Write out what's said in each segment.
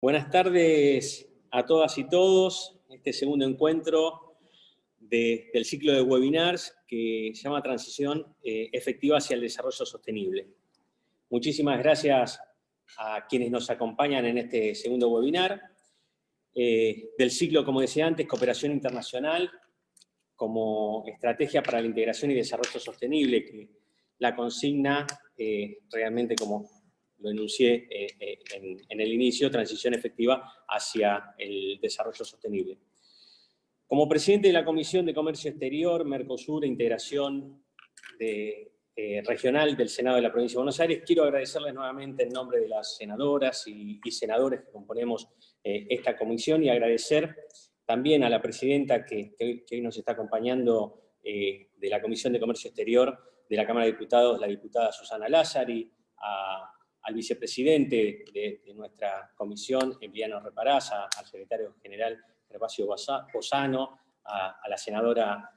Buenas tardes a todas y todos. Este segundo encuentro del ciclo de webinars que se llama Transición Efectiva hacia el Desarrollo Sostenible. Muchísimas gracias a quienes nos acompañan en este segundo webinar. Del ciclo, como decía antes, Cooperación Internacional como estrategia para la integración y desarrollo sostenible, que la consigna realmente, como lo enuncié en el inicio, transición efectiva hacia el desarrollo sostenible. Como presidente de la Comisión de Comercio Exterior, Mercosur e Integración Regional del Senado de la Provincia de Buenos Aires, quiero agradecerles nuevamente en nombre de las senadoras y senadores que componemos esta comisión, y agradecer también a la presidenta que hoy nos está acompañando de la Comisión de Comercio Exterior de la Cámara de Diputados, la diputada Susana Lázari, al vicepresidente de nuestra comisión, Emiliano Reparaza, al secretario general Gervasio Bozano, a la senadora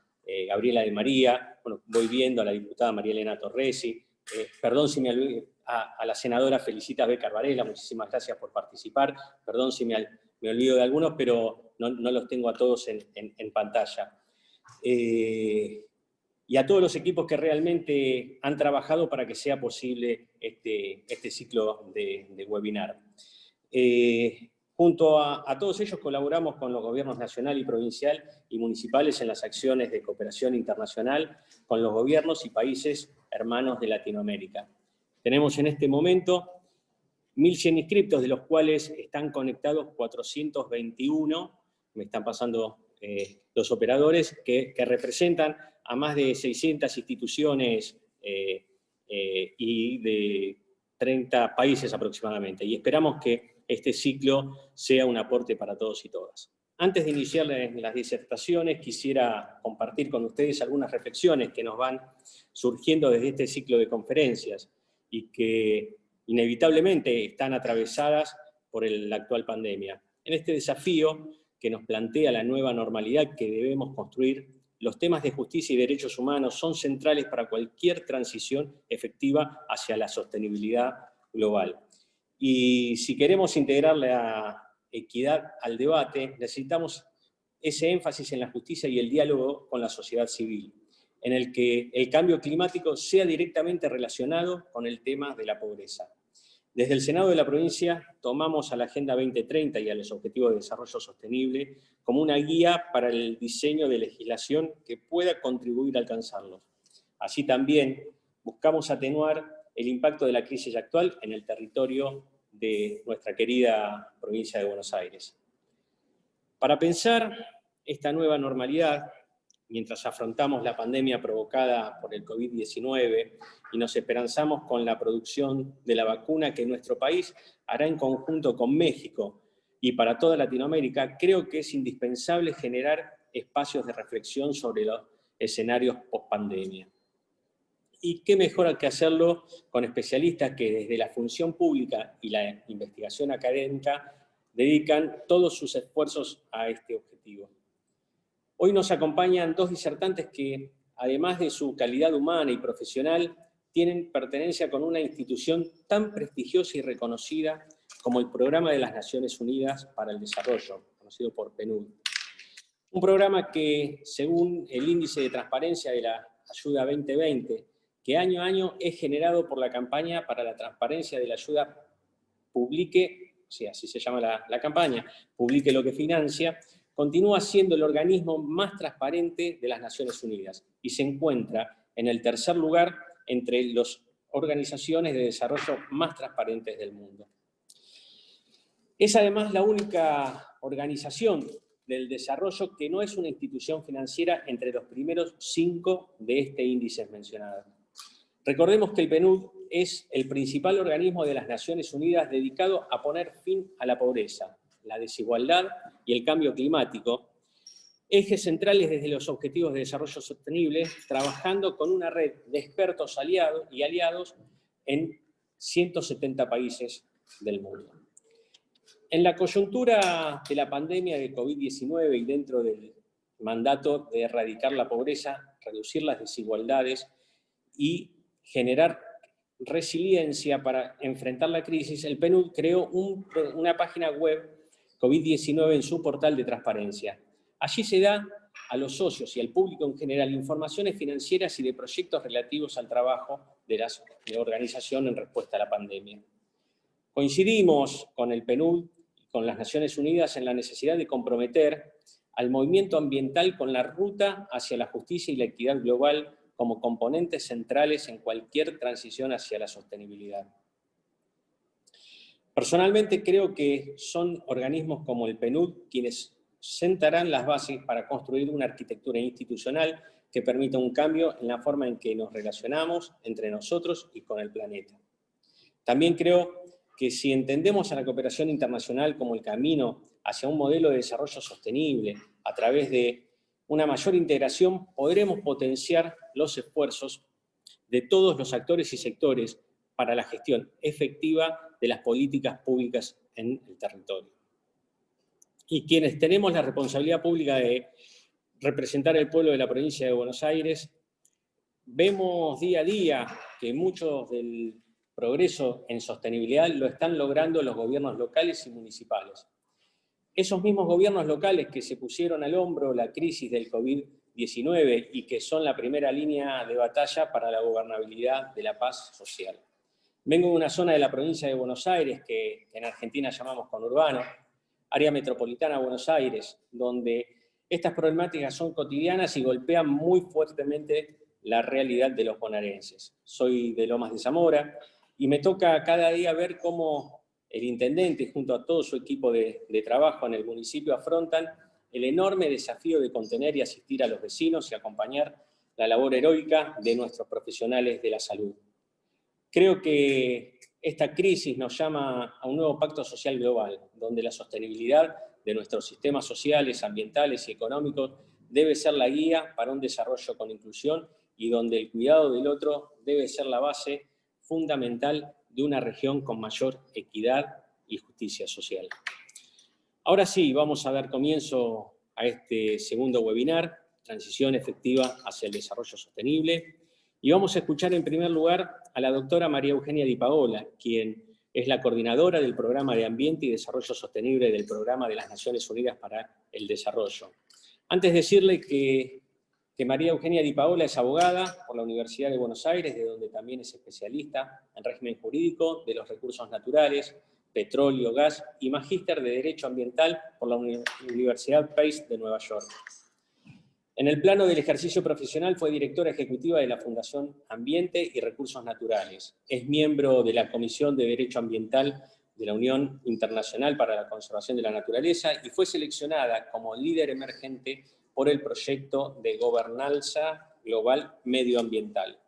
Gabriela de María, bueno, voy viendo a la diputada María Elena Torresi, perdón si me olvido, a la senadora Felicitas Becar Varela, muchísimas gracias por participar, perdón si me olvido de algunos, pero no los tengo a todos en pantalla. Y a todos los equipos que realmente han trabajado para que sea posible este ciclo de webinar. Junto a todos ellos colaboramos con los gobiernos nacional y provincial y municipales en las acciones de cooperación internacional con los gobiernos y países hermanos de Latinoamérica. Tenemos en este momento 1.100 inscriptos, de los cuales están conectados 421, me están pasando los operadores, que representan a más de 600 instituciones y de 30 países aproximadamente. Y esperamos que este ciclo sea un aporte para todos y todas. Antes de iniciar las disertaciones, quisiera compartir con ustedes algunas reflexiones que nos van surgiendo desde este ciclo de conferencias y que inevitablemente están atravesadas por la actual pandemia. En este desafío que nos plantea la nueva normalidad que debemos construir, los temas de justicia y derechos humanos son centrales para cualquier transición efectiva hacia la sostenibilidad global. Y si queremos integrar la equidad al debate, necesitamos ese énfasis en la justicia y el diálogo con la sociedad civil, en el que el cambio climático sea directamente relacionado con el tema de la pobreza. Desde el Senado de la provincia tomamos a la Agenda 2030 y a los Objetivos de Desarrollo Sostenible como una guía para el diseño de legislación que pueda contribuir a alcanzarlos. Así también buscamos atenuar el impacto de la crisis actual en el territorio de nuestra querida provincia de Buenos Aires. Para pensar esta nueva normalidad, mientras afrontamos la pandemia provocada por el COVID-19 y nos esperanzamos con la producción de la vacuna que nuestro país hará en conjunto con México y para toda Latinoamérica, creo que es indispensable generar espacios de reflexión sobre los escenarios post-pandemia. Y qué mejor que hacerlo con especialistas que desde la función pública y la investigación académica dedican todos sus esfuerzos a este objetivo. Hoy nos acompañan dos disertantes que, además de su calidad humana y profesional, tienen pertenencia con una institución tan prestigiosa y reconocida como el Programa de las Naciones Unidas para el Desarrollo, conocido por PNUD. Un programa que, según el Índice de Transparencia de la Ayuda 2020, que año a año es generado por la campaña para la transparencia de la ayuda Publique, o sea, así se llama la campaña, Publique lo que financia, continúa siendo el organismo más transparente de las Naciones Unidas y se encuentra en el tercer lugar entre las organizaciones de desarrollo más transparentes del mundo. Es además la única organización del desarrollo que no es una institución financiera entre los primeros 5 de este índice mencionado. Recordemos que el PNUD es el principal organismo de las Naciones Unidas dedicado a poner fin a la pobreza, la desigualdad y el cambio climático, ejes centrales desde los Objetivos de Desarrollo Sostenible, trabajando con una red de expertos aliados y aliados en 170 países del mundo. En la coyuntura de la pandemia de COVID-19 y dentro del mandato de erradicar la pobreza, reducir las desigualdades y generar resiliencia para enfrentar la crisis, el PNUD creó una página web COVID-19 en su portal de transparencia. Allí se da a los socios y al público en general informaciones financieras y de proyectos relativos al trabajo de la organización en respuesta a la pandemia. Coincidimos con el PNUD y con las Naciones Unidas en la necesidad de comprometer al movimiento ambiental con la ruta hacia la justicia y la equidad global como componentes centrales en cualquier transición hacia la sostenibilidad. Personalmente creo que son organismos como el PNUD quienes sentarán las bases para construir una arquitectura institucional que permita un cambio en la forma en que nos relacionamos entre nosotros y con el planeta. También creo que si entendemos a la cooperación internacional como el camino hacia un modelo de desarrollo sostenible a través de una mayor integración, podremos potenciar los esfuerzos de todos los actores y sectores para la gestión efectiva de las políticas públicas en el territorio. Y quienes tenemos la responsabilidad pública de representar al pueblo de la provincia de Buenos Aires, vemos día a día que mucho del progreso en sostenibilidad lo están logrando los gobiernos locales y municipales. Esos mismos gobiernos locales que se pusieron al hombro la crisis del COVID-19 y que son la primera línea de batalla para la gobernabilidad de la paz social. Vengo de una zona de la provincia de Buenos Aires, que en Argentina llamamos conurbano, área metropolitana de Buenos Aires, donde estas problemáticas son cotidianas y golpean muy fuertemente la realidad de los bonaerenses. Soy de Lomas de Zamora y me toca cada día ver cómo el intendente, junto a todo su equipo de trabajo en el municipio, afrontan el enorme desafío de contener y asistir a los vecinos y acompañar la labor heroica de nuestros profesionales de la salud. Creo que esta crisis nos llama a un nuevo pacto social global, donde la sostenibilidad de nuestros sistemas sociales, ambientales y económicos debe ser la guía para un desarrollo con inclusión y donde el cuidado del otro debe ser la base fundamental de una región con mayor equidad y justicia social. Ahora sí, vamos a dar comienzo a este segundo webinar, Transición Efectiva hacia el Desarrollo Sostenible, y vamos a escuchar en primer lugar a la doctora María Eugenia Di Paola, quien es la coordinadora del Programa de Ambiente y Desarrollo Sostenible del Programa de las Naciones Unidas para el Desarrollo. Antes de decirle que María Eugenia Di Paola es abogada por la Universidad de Buenos Aires, de donde también es especialista en régimen jurídico de los recursos naturales, petróleo, gas, y magíster de Derecho Ambiental por la Universidad Pace de Nueva York. En el plano del ejercicio profesional fue directora ejecutiva de la Fundación Ambiente y Recursos Naturales. Es miembro de la Comisión de Derecho Ambiental de la Unión Internacional para la Conservación de la Naturaleza y fue seleccionada como líder emergente por el proyecto de gobernanza global medioambiental.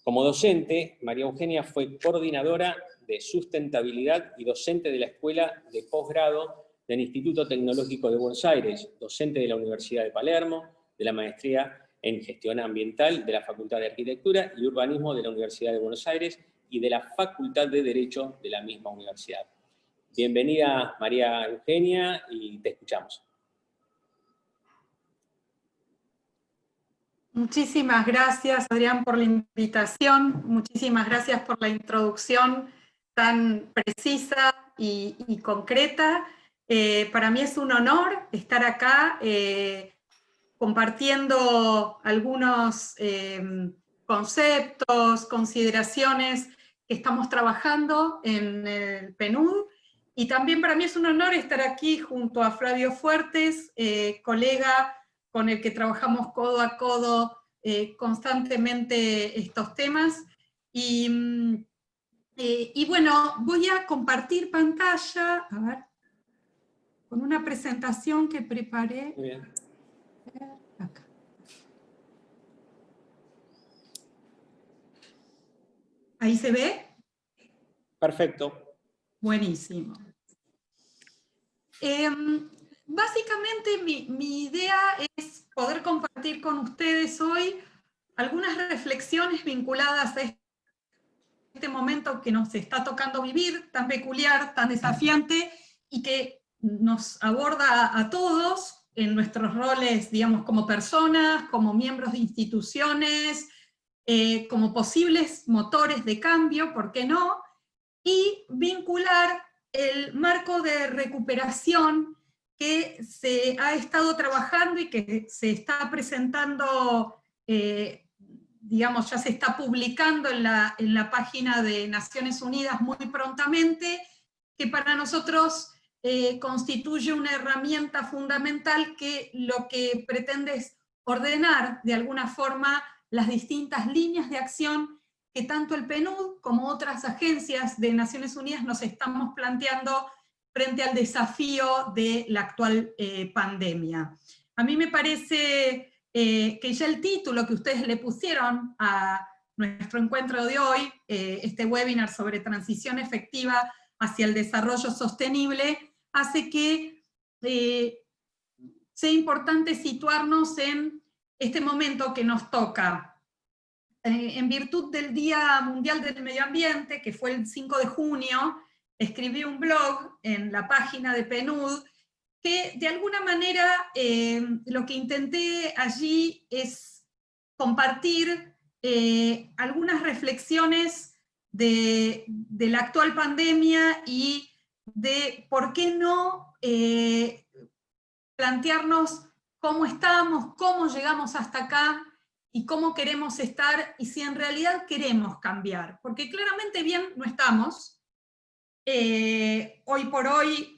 Como docente, María Eugenia fue coordinadora de sustentabilidad y docente de la Escuela de Posgrado del Instituto Tecnológico de Buenos Aires, docente de la Universidad de Palermo, de la Maestría en Gestión Ambiental de la Facultad de Arquitectura y Urbanismo de la Universidad de Buenos Aires y de la Facultad de Derecho de la misma universidad. Bienvenida, María Eugenia, y te escuchamos. Muchísimas gracias, Adrián, por la invitación. Muchísimas gracias por la introducción tan precisa y concreta. Para mí es un honor estar acá compartiendo algunos conceptos, consideraciones que estamos trabajando en el PNUD. Y también para mí es un honor estar aquí junto a Flavio Fuertes, colega con el que trabajamos codo a codo constantemente estos temas. Y bueno, voy a compartir pantalla, a ver, con una presentación que preparé. Muy bien. Acá. ¿Ahí se ve? Perfecto. Buenísimo. Básicamente mi idea es poder compartir con ustedes hoy algunas reflexiones vinculadas a este momento que nos está tocando vivir, tan peculiar, tan desafiante, y que nos aborda a todos en nuestros roles, digamos, como personas, como miembros de instituciones, como posibles motores de cambio, ¿por qué no? Y vincular el marco de recuperación que se ha estado trabajando y que se está presentando, digamos, ya se está publicando en la página de Naciones Unidas muy prontamente, que para nosotros constituye una herramienta fundamental que lo que pretende es ordenar de alguna forma las distintas líneas de acción que tanto el PNUD como otras agencias de Naciones Unidas nos estamos planteando frente al desafío de la actual pandemia. A mí me parece que ya el título que ustedes le pusieron a nuestro encuentro de hoy, este webinar sobre transición efectiva hacia el desarrollo sostenible, hace que sea importante situarnos en este momento que nos toca. En virtud del Día Mundial del Medio Ambiente, que fue el 5 de junio, escribí un blog en la página de PNUD, que de alguna manera lo que intenté allí es compartir algunas reflexiones de la actual pandemia y de por qué no plantearnos cómo estamos, cómo llegamos hasta acá, y cómo queremos estar, y si en realidad queremos cambiar, porque claramente bien no estamos. Hoy por hoy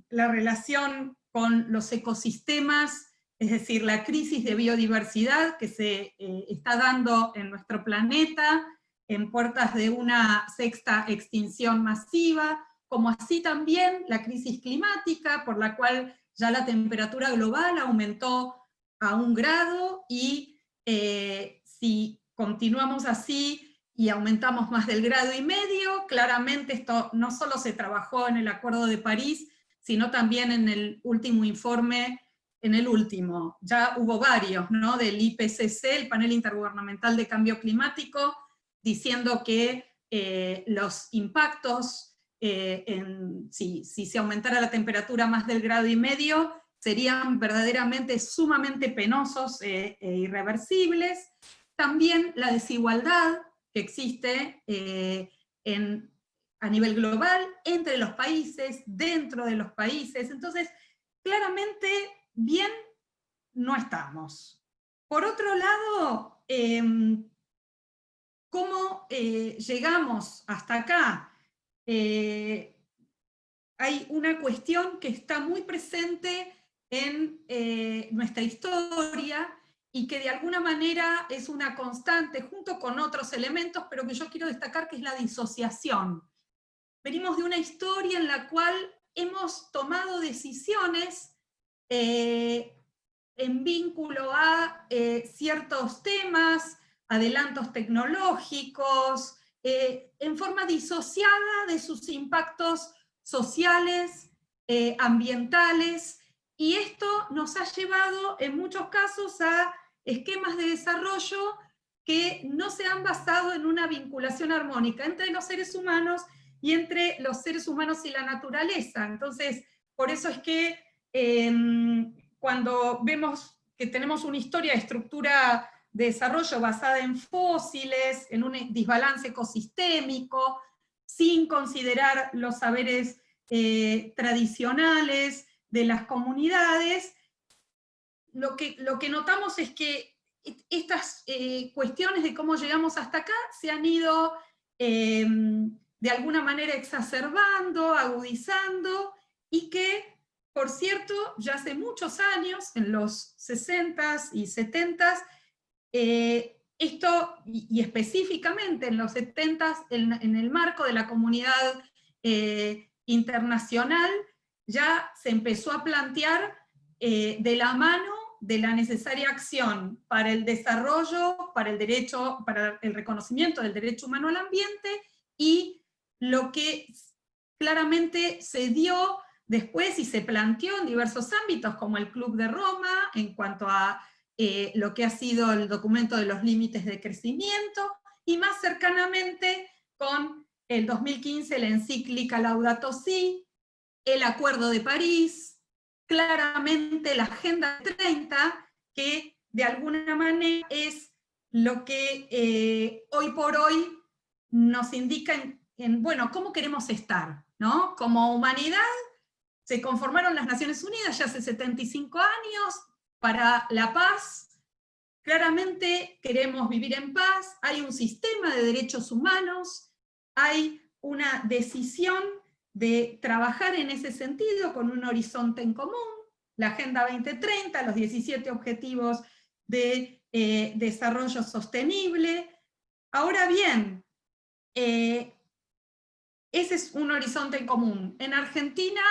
la relación con los ecosistemas, es decir, la crisis de biodiversidad que se está dando en nuestro planeta, en puertas de una sexta extinción masiva, como así también la crisis climática, por la cual ya la temperatura global aumentó a 1 grado, y si continuamos así y aumentamos más del 1,5 grados, claramente esto no solo se trabajó en el Acuerdo de París, sino también en el último informe, ya hubo varios, ¿no? Del IPCC, el Panel Intergubernamental de Cambio Climático, diciendo que los impactos, si se aumentara la temperatura más del 1,5 grados, serían verdaderamente sumamente penosos e irreversibles. También la desigualdad que existe a nivel global, entre los países, dentro de los países. Entonces, claramente, bien no estamos. Por otro lado, ¿cómo llegamos hasta acá? Hay una cuestión que está muy presente en nuestra historia, y que de alguna manera es una constante, junto con otros elementos, pero que yo quiero destacar, que es la disociación. Venimos de una historia en la cual hemos tomado decisiones en vínculo a ciertos temas, adelantos tecnológicos, en forma disociada de sus impactos sociales, ambientales, y esto nos ha llevado en muchos casos a esquemas de desarrollo que no se han basado en una vinculación armónica entre los seres humanos y entre los seres humanos y la naturaleza. Entonces, por eso es que cuando vemos que tenemos una historia de estructura de desarrollo basada en fósiles, en un desbalance ecosistémico, sin considerar los saberes tradicionales de las comunidades, lo que notamos es que estas cuestiones de cómo llegamos hasta acá se han ido de alguna manera exacerbando, agudizando, y que, por cierto, ya hace muchos años, en los 60s y 70s, esto, y específicamente en los 70s, en el marco de la comunidad internacional, ya se empezó a plantear de la mano de la necesaria acción para el desarrollo, para el reconocimiento del derecho humano al ambiente, y lo que claramente se dio después y se planteó en diversos ámbitos, como el Club de Roma, en cuanto a lo que ha sido el documento de los límites de crecimiento, y más cercanamente con el 2015 la encíclica Laudato Si, el Acuerdo de París, claramente la Agenda 30, que de alguna manera es lo que hoy por hoy nos indica bueno, cómo queremos estar, ¿no? Como humanidad se conformaron las Naciones Unidas ya hace 75 años para la paz. Claramente queremos vivir en paz, hay un sistema de derechos humanos, hay una decisión de trabajar en ese sentido con un horizonte en común, la Agenda 2030, los 17 Objetivos de Desarrollo Sostenible. Ahora bien, ese es un horizonte en común. En Argentina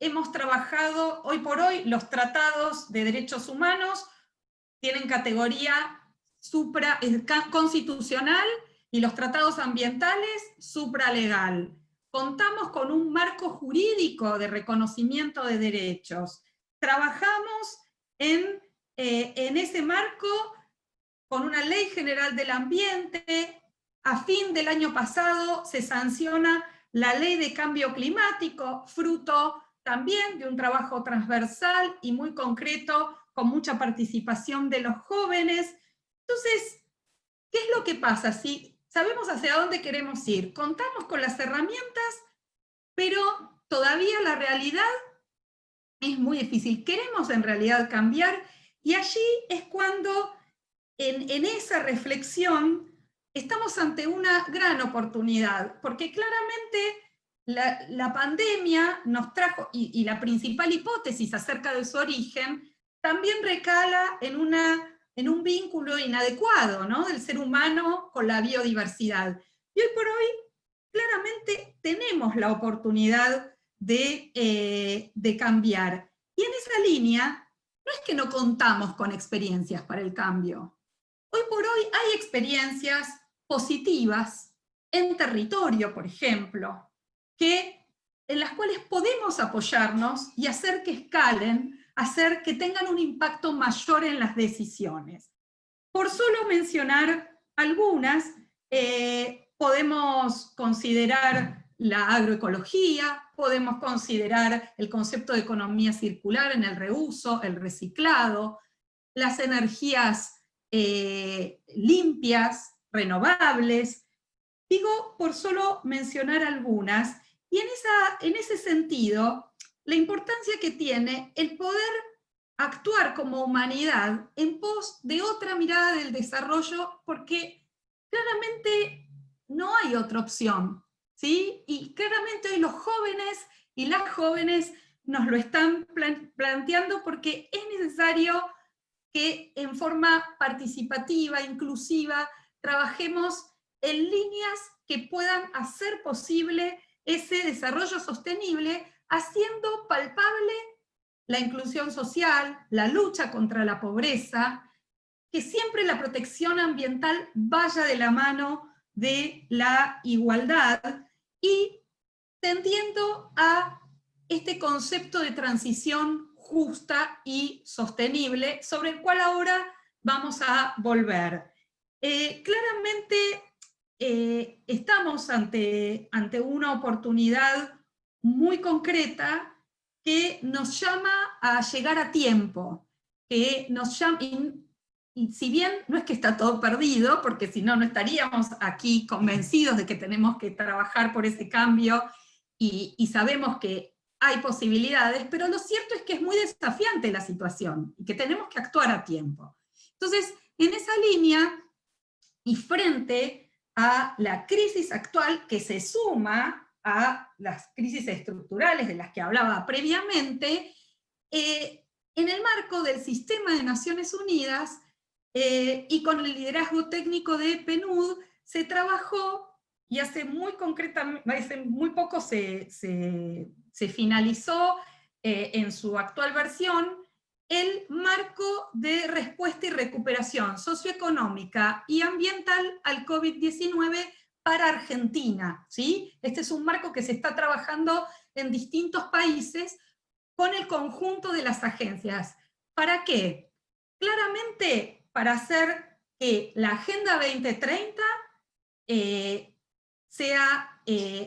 hemos trabajado, hoy por hoy, los tratados de derechos humanos tienen categoría constitucional y los tratados ambientales supralegal. Contamos con un marco jurídico de reconocimiento de derechos. Trabajamos en ese marco con una ley general del ambiente. A fin del año pasado se sanciona la ley de cambio climático, fruto también de un trabajo transversal y muy concreto, con mucha participación de los jóvenes. Entonces, ¿qué es lo que pasa? Si sabemos hacia dónde queremos ir, contamos con las herramientas, pero todavía la realidad es muy difícil. Queremos en realidad cambiar, y allí es cuando en esa reflexión estamos ante una gran oportunidad, porque claramente la pandemia nos trajo, y la principal hipótesis acerca de su origen, también recala en un vínculo inadecuado, ¿no?, del ser humano con la biodiversidad. Y hoy por hoy, claramente tenemos la oportunidad de cambiar. Y en esa línea, no es que no contamos con experiencias para el cambio. Hoy por hoy hay experiencias positivas en territorio, por ejemplo, en las cuales podemos apoyarnos y hacer que escalen, hacer que tengan un impacto mayor en las decisiones. Por solo mencionar algunas, podemos considerar la agroecología, podemos considerar el concepto de economía circular en el reuso, el reciclado, las energías limpias, renovables, digo por solo mencionar algunas, y en ese sentido, la importancia que tiene el poder actuar como humanidad en pos de otra mirada del desarrollo, porque claramente no hay otra opción, ¿sí? Y claramente hoy los jóvenes y las jóvenes nos lo están planteando, porque es necesario que en forma participativa, inclusiva, trabajemos en líneas que puedan hacer posible ese desarrollo sostenible, haciendo palpable la inclusión social, la lucha contra la pobreza, que siempre la protección ambiental vaya de la mano de la igualdad, y tendiendo a este concepto de transición justa y sostenible, sobre el cual ahora vamos a volver. Claramente estamos ante una oportunidad muy concreta que nos llama a llegar a tiempo, que nos llama, y si bien no es que está todo perdido, porque si no, no estaríamos aquí convencidos de que tenemos que trabajar por ese cambio, y sabemos que hay posibilidades, pero lo cierto es que es muy desafiante la situación, y que tenemos que actuar a tiempo. Entonces, en esa línea, y frente a la crisis actual que se suma a las crisis estructurales de las que hablaba previamente, en el marco del sistema de Naciones Unidas y con el liderazgo técnico de PNUD, se trabajó, y hace muy poco se finalizó en su actual versión, el marco de respuesta y recuperación socioeconómica y ambiental al COVID-19 para Argentina, ¿sí? Este es un marco que se está trabajando en distintos países con el conjunto de las agencias. ¿Para qué? Claramente para hacer que la Agenda 2030 sea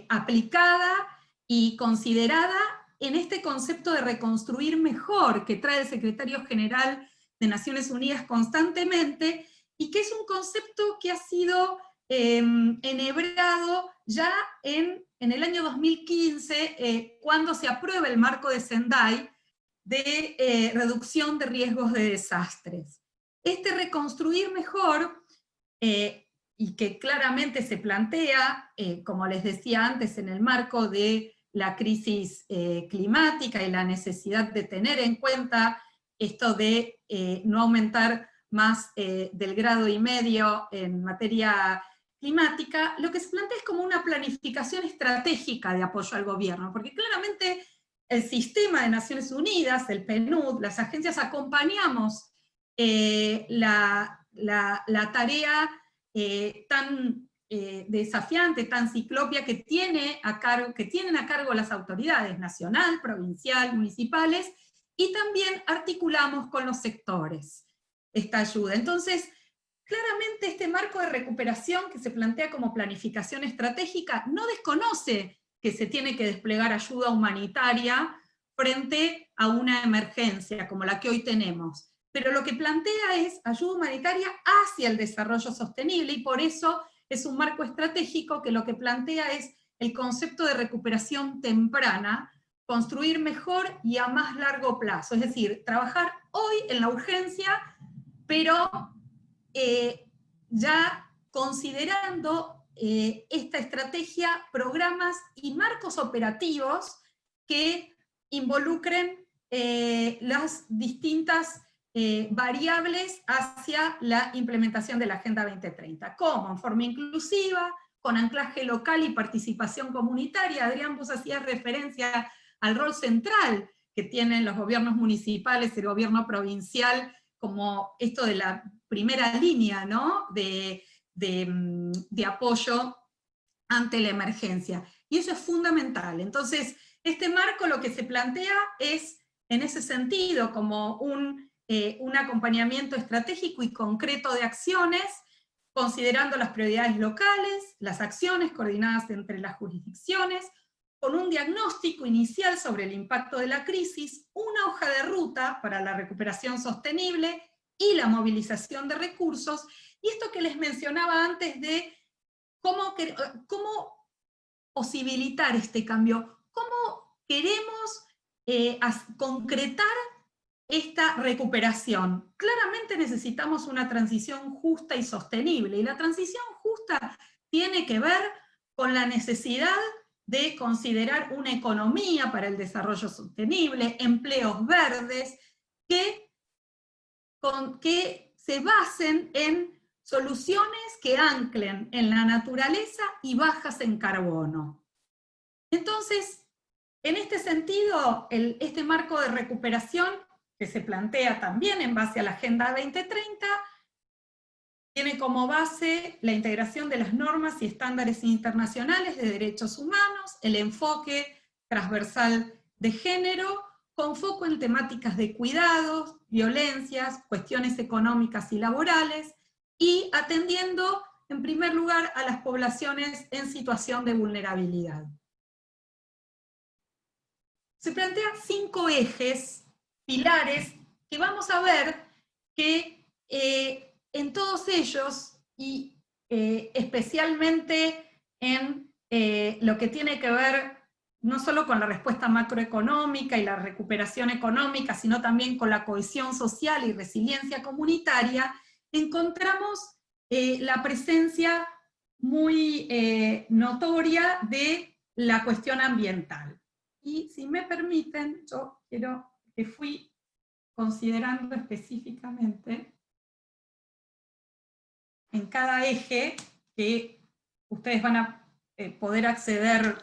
aplicada y considerada en este concepto de reconstruir mejor que trae el secretario general de Naciones Unidas constantemente, y que es un concepto que ha sido enhebrado ya en el año 2015, cuando se aprueba el marco de Sendai de reducción de riesgos de desastres. Este reconstruir mejor, y que claramente se plantea, como les decía antes, en el marco de la crisis climática y la necesidad de tener en cuenta esto de no aumentar más del 1,5 grados en materia climática, lo que se plantea es como una planificación estratégica de apoyo al gobierno, porque claramente el sistema de Naciones Unidas, el PNUD, las agencias acompañamos la tarea tan desafiante, tan ciclopia que tienen a cargo las autoridades nacional, provincial, municipales, y también articulamos con los sectores esta ayuda. Entonces, claramente este marco de recuperación que se plantea como planificación estratégica no desconoce que se tiene que desplegar ayuda humanitaria frente a una emergencia como la que hoy tenemos. Pero lo que plantea es ayuda humanitaria hacia el desarrollo sostenible, y por eso es un marco estratégico que lo que plantea es el concepto de recuperación temprana, construir mejor y a más largo plazo. Es decir, trabajar hoy en la urgencia, pero ya considerando esta estrategia, programas y marcos operativos que involucren las distintas variables hacia la implementación de la Agenda 2030, como en forma inclusiva, con anclaje local y participación comunitaria. Adrián, vos hacías referencia al rol central que tienen los gobiernos municipales y el gobierno provincial, como esto de la primera línea, ¿no?, de apoyo ante la emergencia. Y eso es fundamental. Entonces, este marco lo que se plantea es, en ese sentido, como un acompañamiento estratégico y concreto de acciones, considerando las prioridades locales, las acciones coordinadas entre las jurisdicciones, con un diagnóstico inicial sobre el impacto de la crisis, una hoja de ruta para la recuperación sostenible y la movilización de recursos, y esto que les mencionaba antes de cómo posibilitar este cambio, cómo queremos concretar esta recuperación. Claramente necesitamos una transición justa y sostenible, y la transición justa tiene que ver con la necesidad de considerar una economía para el desarrollo sostenible, empleos verdes, que se basen en soluciones que anclen en la naturaleza y bajas en carbono. Entonces, en este sentido, este marco de recuperación, que se plantea también en base a la Agenda 2030, tiene como base la integración de las normas y estándares internacionales de derechos humanos, el enfoque transversal de género, con foco en temáticas de cuidados, violencias, cuestiones económicas y laborales, y atendiendo en primer lugar a las poblaciones en situación de vulnerabilidad. Se plantean 5 ejes, pilares, que vamos a ver que en todos ellos, y especialmente en lo que tiene que ver no solo con la respuesta macroeconómica y la recuperación económica, sino también con la cohesión social y resiliencia comunitaria, encontramos la presencia muy notoria de la cuestión ambiental. Y si me permiten, yo quiero que fui considerando específicamente en cada eje, que ustedes van a poder acceder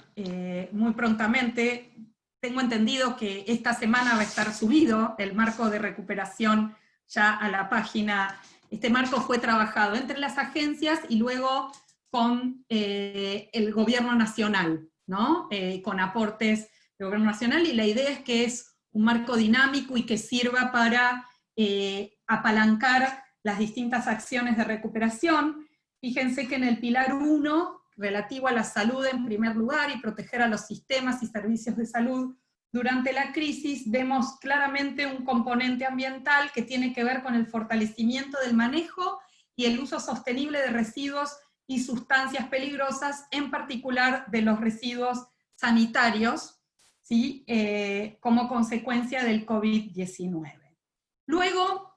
muy prontamente. Tengo entendido que esta semana va a estar subido el marco de recuperación ya a la página. Este marco fue trabajado entre las agencias y luego con el gobierno nacional, ¿no? Con aportes del gobierno nacional, y la idea es que es un marco dinámico y que sirva para apalancar las distintas acciones de recuperación. Fíjense que en el pilar 1, relativo a la salud en primer lugar y proteger a los sistemas y servicios de salud durante la crisis, vemos claramente un componente ambiental que tiene que ver con el fortalecimiento del manejo y el uso sostenible de residuos y sustancias peligrosas, en particular de los residuos sanitarios, ¿sí? Como consecuencia del COVID-19. Luego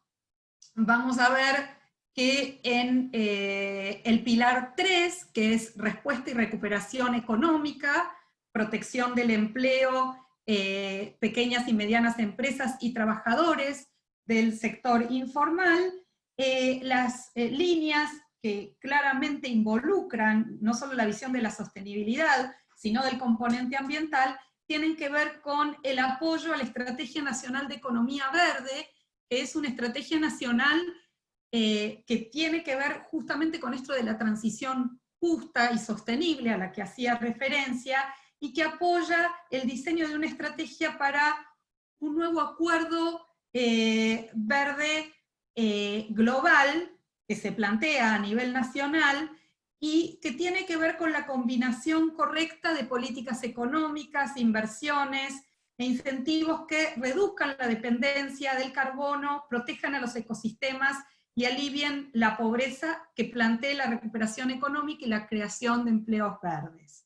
vamos a ver que en el pilar 3, que es respuesta y recuperación económica, protección del empleo, pequeñas y medianas empresas y trabajadores del sector informal, las líneas que claramente involucran no solo la visión de la sostenibilidad, sino del componente ambiental, tienen que ver con el apoyo a la Estrategia Nacional de Economía Verde, que es una estrategia nacional que tiene que ver justamente con esto de la transición justa y sostenible a la que hacía referencia, y que apoya el diseño de una estrategia para un nuevo acuerdo verde global que se plantea a nivel nacional y que tiene que ver con la combinación correcta de políticas económicas, inversiones e incentivos que reduzcan la dependencia del carbono, protejan a los ecosistemas y alivien la pobreza que plantee la recuperación económica y la creación de empleos verdes.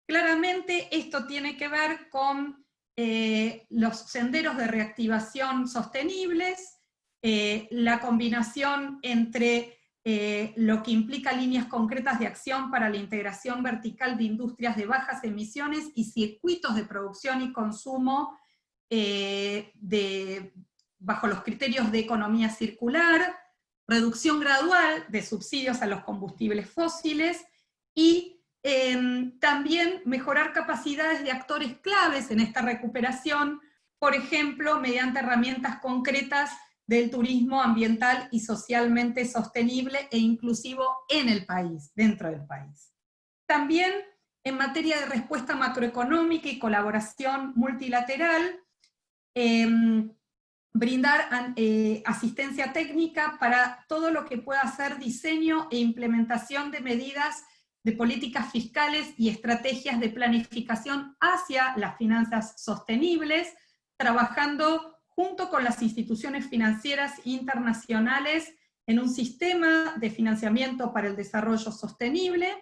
Claramente esto tiene que ver con los senderos de reactivación sostenibles, la combinación entre lo que implica líneas concretas de acción para la integración vertical de industrias de bajas emisiones y circuitos de producción y consumo bajo los criterios de economía circular, reducción gradual de subsidios a los combustibles fósiles y también mejorar capacidades de actores claves en esta recuperación, por ejemplo, mediante herramientas concretas del turismo ambiental y socialmente sostenible e inclusivo en el país, dentro del país. También en materia de respuesta macroeconómica y colaboración multilateral, brindar asistencia técnica para todo lo que pueda ser diseño e implementación de medidas de políticas fiscales y estrategias de planificación hacia las finanzas sostenibles, trabajando junto con las instituciones financieras internacionales en un sistema de financiamiento para el desarrollo sostenible.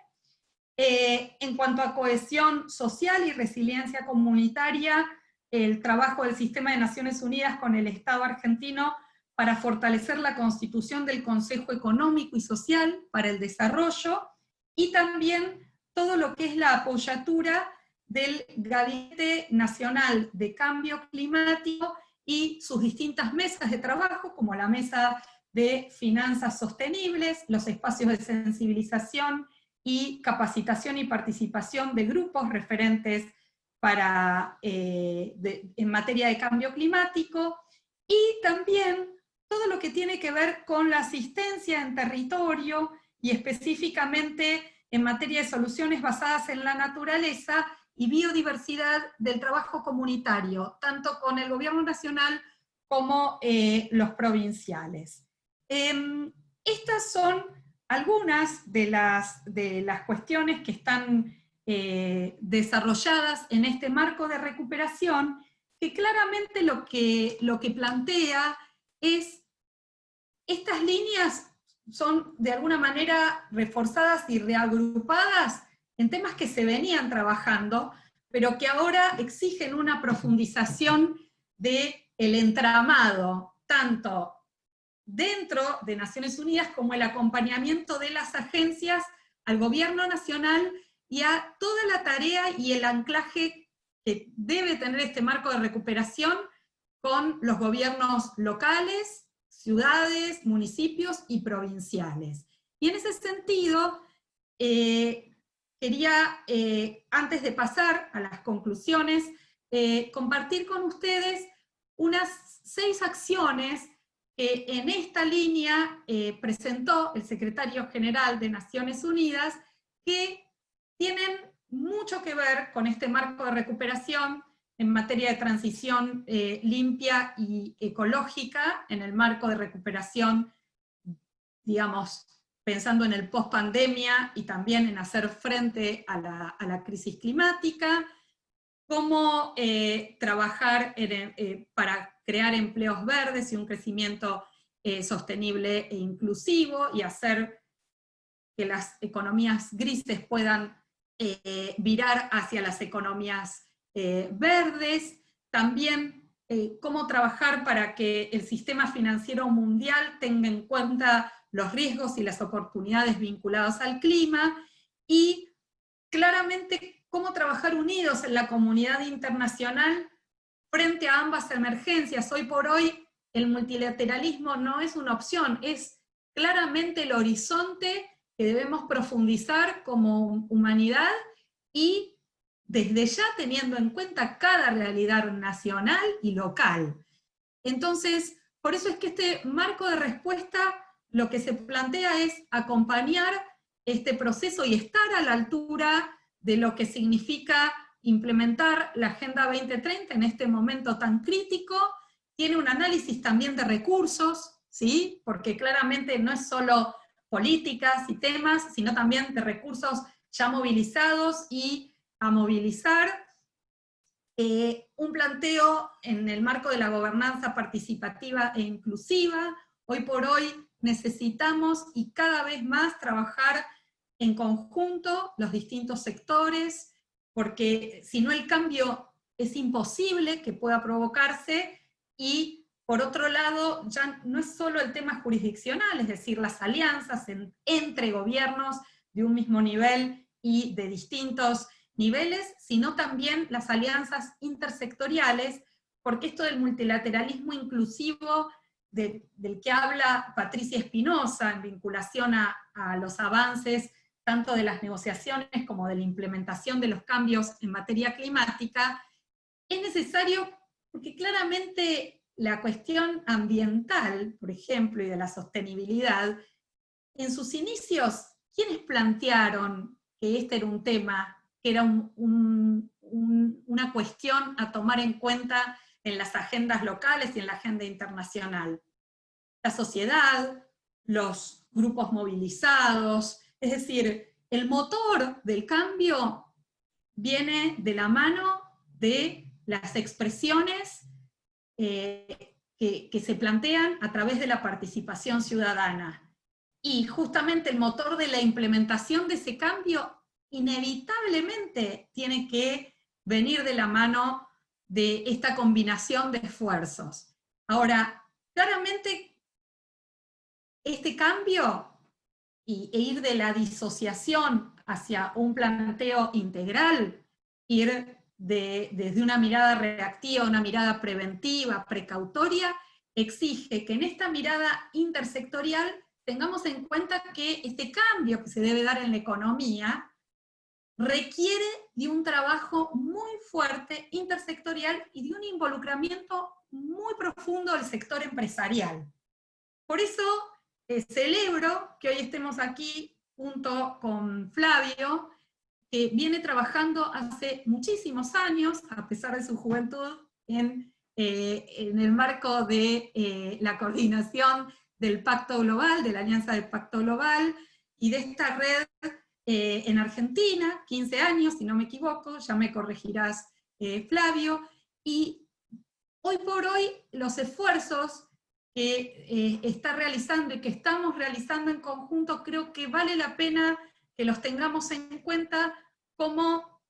En cuanto a cohesión social y resiliencia comunitaria, el trabajo del Sistema de Naciones Unidas con el Estado argentino para fortalecer la constitución del Consejo Económico y Social para el Desarrollo, y también todo lo que es la apoyatura del Gabinete Nacional de Cambio Climático y sus distintas mesas de trabajo, como la Mesa de Finanzas Sostenibles, los espacios de sensibilización y capacitación y participación de grupos referentes en materia de cambio climático, y también todo lo que tiene que ver con la asistencia en territorio, y específicamente en materia de soluciones basadas en la naturaleza y biodiversidad del trabajo comunitario, tanto con el gobierno nacional como los provinciales. Estas son algunas de las cuestiones que están desarrolladas en este marco de recuperación, que claramente lo que plantea es, estas líneas son de alguna manera reforzadas y reagrupadas en temas que se venían trabajando, pero que ahora exigen una profundización del entramado, tanto dentro de Naciones Unidas como el acompañamiento de las agencias al gobierno nacional y a toda la tarea y el anclaje que debe tener este marco de recuperación con los gobiernos locales, ciudades, municipios y provinciales. Y en ese sentido, quería, antes de pasar a las conclusiones, compartir con ustedes unas 6 acciones que en esta línea presentó el secretario general de Naciones Unidas, que tienen mucho que ver con este marco de recuperación en materia de transición limpia y ecológica, en el marco de recuperación, digamos, pensando en el post-pandemia y también en hacer frente a la crisis climática, cómo trabajar para crear empleos verdes y un crecimiento sostenible e inclusivo y hacer que las economías grises puedan virar hacia las economías verdes. También cómo trabajar para que el sistema financiero mundial tenga en cuenta los riesgos y las oportunidades vinculados al clima, y claramente cómo trabajar unidos en la comunidad internacional frente a ambas emergencias. Hoy por hoy el multilateralismo no es una opción, es claramente el horizonte que debemos profundizar como humanidad, y desde ya teniendo en cuenta cada realidad nacional y local. Entonces, por eso es que este marco de respuesta lo que se plantea es acompañar este proceso y estar a la altura de lo que significa implementar la Agenda 2030 en este momento tan crítico. Tiene un análisis también de recursos, ¿sí? Porque claramente no es solo políticas y temas, sino también de recursos ya movilizados y a movilizar. Un planteo en el marco de la gobernanza participativa e inclusiva. Hoy por hoy necesitamos y cada vez más trabajar en conjunto los distintos sectores, porque si no el cambio es imposible que pueda provocarse. Y por otro lado, ya no es solo el tema jurisdiccional, es decir, las alianzas entre gobiernos de un mismo nivel y de distintos niveles, sino también las alianzas intersectoriales, porque esto del multilateralismo inclusivo del que habla Patricia Espinosa en vinculación a los avances tanto de las negociaciones como de la implementación de los cambios en materia climática, es necesario porque claramente la cuestión ambiental, por ejemplo, y de la sostenibilidad, en sus inicios, ¿quiénes plantearon que este era un tema, que era una cuestión a tomar en cuenta en las agendas locales y en la agenda internacional? La sociedad, los grupos movilizados, es decir, el motor del cambio viene de la mano de las expresiones que se plantean a través de la participación ciudadana. Y justamente el motor de la implementación de ese cambio inevitablemente tiene que venir de la mano de esta combinación de esfuerzos. Ahora, claramente este cambio e ir de la disociación hacia un planteo integral, ir desde una mirada reactiva a una mirada preventiva, precautoria, exige que en esta mirada intersectorial tengamos en cuenta que este cambio que se debe dar en la economía requiere de un trabajo muy fuerte, intersectorial, y de un involucramiento muy profundo del sector empresarial. Por eso celebro que hoy estemos aquí junto con Flavio, que viene trabajando hace muchísimos años, a pesar de su juventud, en el marco de la coordinación del Pacto Global, de la Alianza del Pacto Global, y de esta red en Argentina, 15 años, si no me equivoco, ya me corregirás, Flavio, y hoy por hoy los esfuerzos que está realizando y que estamos realizando en conjunto, creo que vale la pena que los tengamos en cuenta como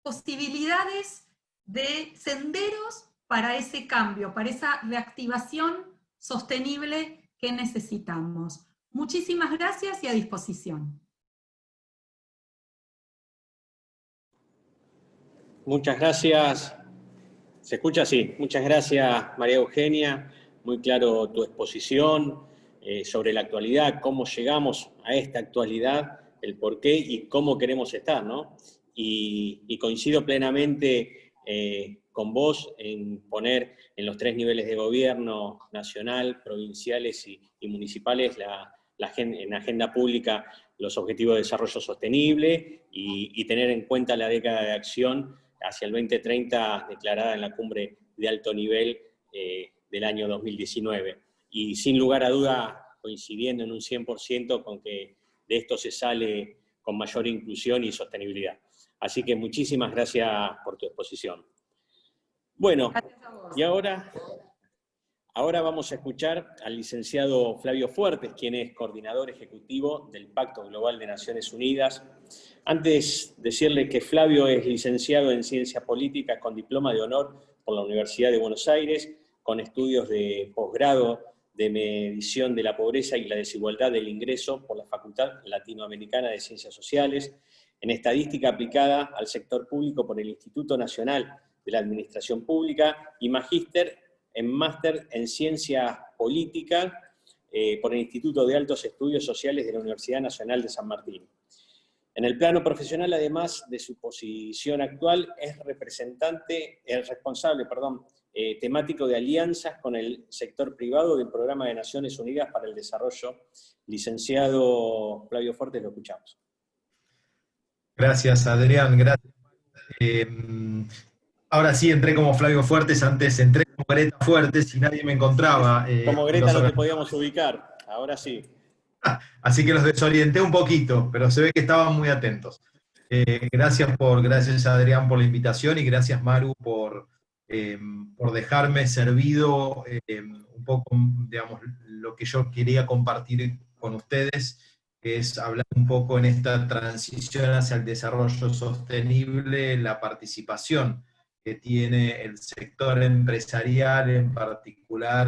posibilidades de senderos para ese cambio, para esa reactivación sostenible que necesitamos. Muchísimas gracias y a disposición. Muchas gracias. ¿Se escucha? Sí. Muchas gracias, María Eugenia. Muy claro tu exposición sobre la actualidad, cómo llegamos a esta actualidad, el por qué y cómo queremos estar, ¿no? Y coincido plenamente con vos en poner en los 3 niveles de gobierno, nacional, provinciales y municipales, en agenda pública los objetivos de desarrollo sostenible y tener en cuenta la década de acción hacia el 2030 declarada en la cumbre de alto nivel del año 2019. Y sin lugar a duda, coincidiendo en un 100% con que de esto se sale con mayor inclusión y sostenibilidad. Así que muchísimas gracias por tu exposición. Bueno, y ahora Ahora vamos a escuchar al licenciado Flavio Fuertes, quien es coordinador ejecutivo del Pacto Global de Naciones Unidas. Antes, decirle que Flavio es licenciado en Ciencia Política con diploma de honor por la Universidad de Buenos Aires, con estudios de posgrado de medición de la pobreza y la desigualdad del ingreso por la Facultad Latinoamericana de Ciencias Sociales, en estadística aplicada al sector público por el Instituto Nacional de la Administración Pública y máster en Ciencia Política por el Instituto de Altos Estudios Sociales de la Universidad Nacional de San Martín. En el plano profesional, además de su posición actual, es responsable temático de alianzas con el sector privado del Programa de Naciones Unidas para el Desarrollo. Licenciado Flavio Fuertes, lo escuchamos. Gracias, Adrián. Gracias. Ahora sí entré como Flavio Fuertes, antes entré como Greta Fuertes y nadie me encontraba. Como Greta no te podíamos ubicar, ahora sí. Así que los desorienté un poquito, pero se ve que estaban muy atentos. Gracias Adrián por la invitación y gracias Maru por dejarme servido un poco, digamos, lo que yo quería compartir con ustedes, que es hablar un poco en esta transición hacia el desarrollo sostenible, la participación que tiene el sector empresarial, en particular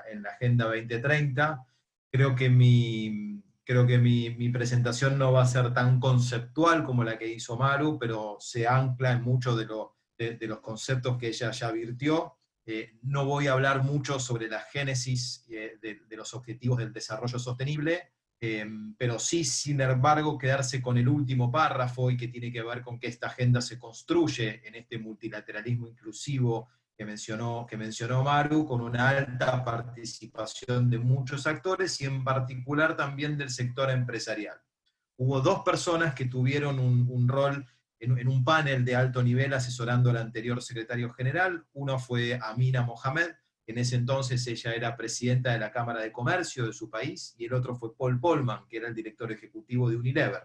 en la Agenda 2030. Creo que mi presentación no va a ser tan conceptual como la que hizo Maru, pero se ancla en muchos de los conceptos que ella ya virtió. No voy a hablar mucho sobre la génesis de los objetivos del desarrollo sostenible, pero sí, sin embargo, quedarse con el último párrafo y que tiene que ver con que esta agenda se construye en este multilateralismo inclusivo que mencionó Maru, con una alta participación de muchos actores y en particular también del sector empresarial. Hubo dos personas que tuvieron un rol en un panel de alto nivel asesorando al anterior secretario general. Uno fue Amina Mohamed, en ese entonces ella era presidenta de la Cámara de Comercio de su país, y el otro fue Paul Polman, que era el director ejecutivo de Unilever.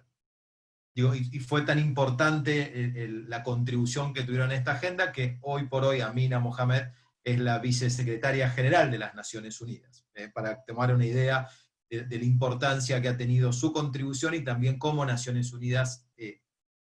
Y fue tan importante la contribución que tuvieron en esta agenda, que hoy por hoy Amina Mohamed es la vicesecretaria general de las Naciones Unidas, para tomar una idea de la importancia que ha tenido su contribución y también cómo Naciones Unidas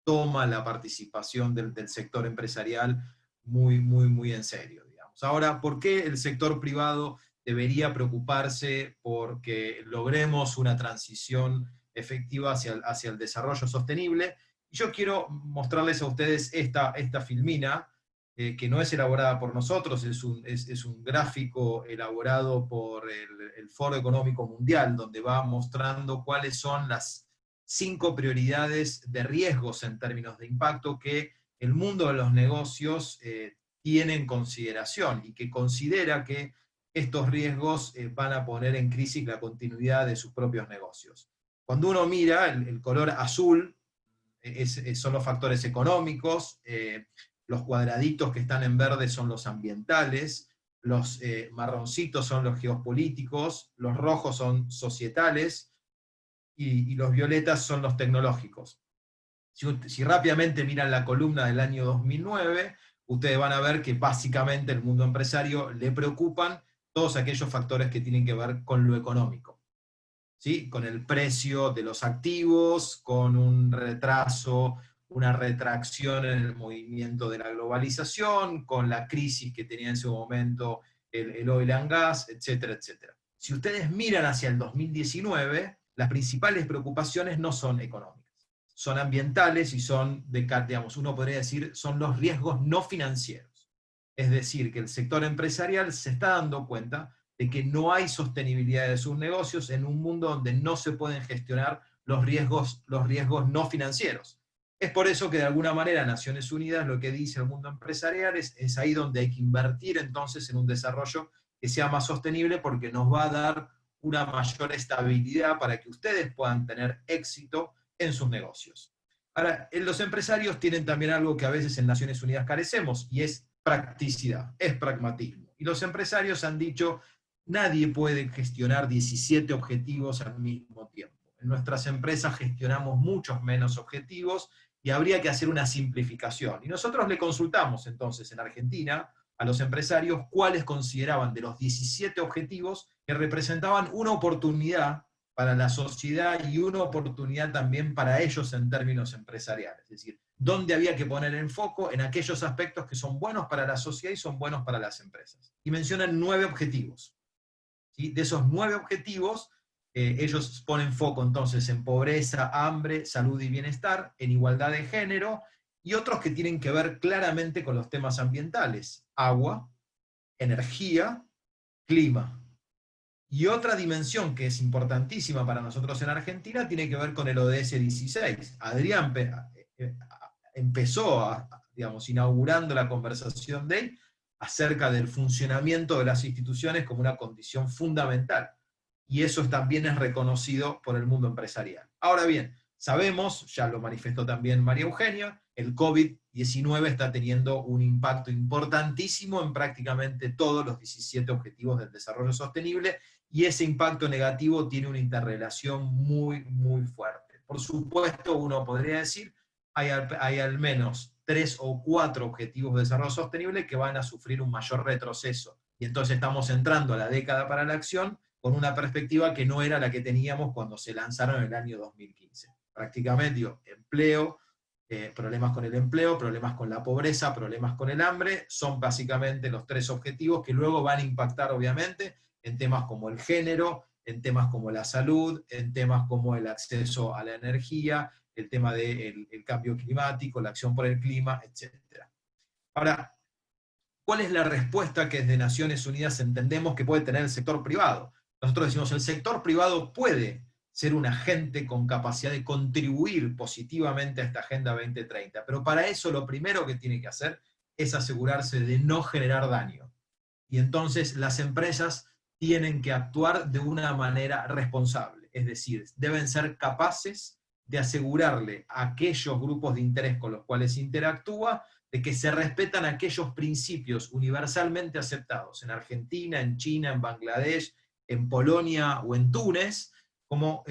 toma la participación del sector empresarial muy en serio. Ahora, ¿por qué el sector privado debería preocuparse porque logremos una transición efectiva hacia el desarrollo sostenible? Y yo quiero mostrarles a ustedes esta filmina, que no es elaborada por nosotros, es un gráfico elaborado por el Foro Económico Mundial, donde va mostrando cuáles son las 5 prioridades de riesgos en términos de impacto que el mundo de los negocios tiene en consideración, y que considera que estos riesgos van a poner en crisis la continuidad de sus propios negocios. Cuando uno mira, el color azul son los factores económicos, los cuadraditos que están en verde son los ambientales, los marroncitos son los geopolíticos, los rojos son societales, y los violetas son los tecnológicos. Si rápidamente miran la columna del año 2009, ustedes van a ver que básicamente el mundo empresario le preocupan todos aquellos factores que tienen que ver con lo económico, ¿sí? Con el precio de los activos, con un retraso, una retracción en el movimiento de la globalización, con la crisis que tenía en ese momento el oil and gas, etcétera, etcétera. Si ustedes miran hacia el 2019, las principales preocupaciones no son económicas, son ambientales y son, digamos, uno podría decir, son los riesgos no financieros. Es decir, que el sector empresarial se está dando cuenta de que no hay sostenibilidad de sus negocios en un mundo donde no se pueden gestionar los riesgos no financieros. Es por eso que de alguna manera Naciones Unidas lo que dice el mundo empresarial es ahí donde hay que invertir entonces en un desarrollo que sea más sostenible, porque nos va a dar una mayor estabilidad para que ustedes puedan tener éxito en sus negocios. Ahora, los empresarios tienen también algo que a veces en Naciones Unidas carecemos, y es practicidad, es pragmatismo. Y los empresarios han dicho, nadie puede gestionar 17 objetivos al mismo tiempo. En nuestras empresas gestionamos muchos menos objetivos, y habría que hacer una simplificación. Y nosotros le consultamos entonces en Argentina a los empresarios cuáles consideraban de los 17 objetivos que representaban una oportunidad para la sociedad y una oportunidad también para ellos en términos empresariales. Es decir, dónde había que poner el foco en aquellos aspectos que son buenos para la sociedad y son buenos para las empresas. Y mencionan 9 objetivos. ¿Sí? De esos 9 objetivos, ellos ponen foco entonces en pobreza, hambre, salud y bienestar, en igualdad de género, y otros que tienen que ver claramente con los temas ambientales: agua, energía, clima. Y otra dimensión que es importantísima para nosotros en Argentina tiene que ver con el ODS 16. Adrián empezó, digamos, inaugurando la conversación de él acerca del funcionamiento de las instituciones como una condición fundamental. Y eso también es reconocido por el mundo empresarial. Ahora bien, sabemos, ya lo manifestó también María Eugenia, el COVID-19 está teniendo un impacto importantísimo en prácticamente todos los 17 objetivos del desarrollo sostenible, y ese impacto negativo tiene una interrelación muy, muy fuerte. Por supuesto, uno podría decir, hay al menos 3 o 4 objetivos de desarrollo sostenible que van a sufrir un mayor retroceso, y entonces estamos entrando a la década para la acción con una perspectiva que no era la que teníamos cuando se lanzaron en el año 2015. Prácticamente, empleo, problemas con el empleo, problemas con la pobreza, problemas con el hambre, son básicamente los 3 objetivos que luego van a impactar obviamente en temas como el género, en temas como la salud, en temas como el acceso a la energía, el tema del cambio climático, la acción por el clima, etc. Ahora, ¿cuál es la respuesta que desde Naciones Unidas entendemos que puede tener el sector privado? Nosotros decimos, el sector privado puede ser un agente con capacidad de contribuir positivamente a esta Agenda 2030, pero para eso lo primero que tiene que hacer es asegurarse de no generar daño. Y entonces las empresas tienen que actuar de una manera responsable, es decir, deben ser capaces de asegurarle a aquellos grupos de interés con los cuales interactúa de que se respetan aquellos principios universalmente aceptados en Argentina, en China, en Bangladesh, en Polonia o en Túnez, como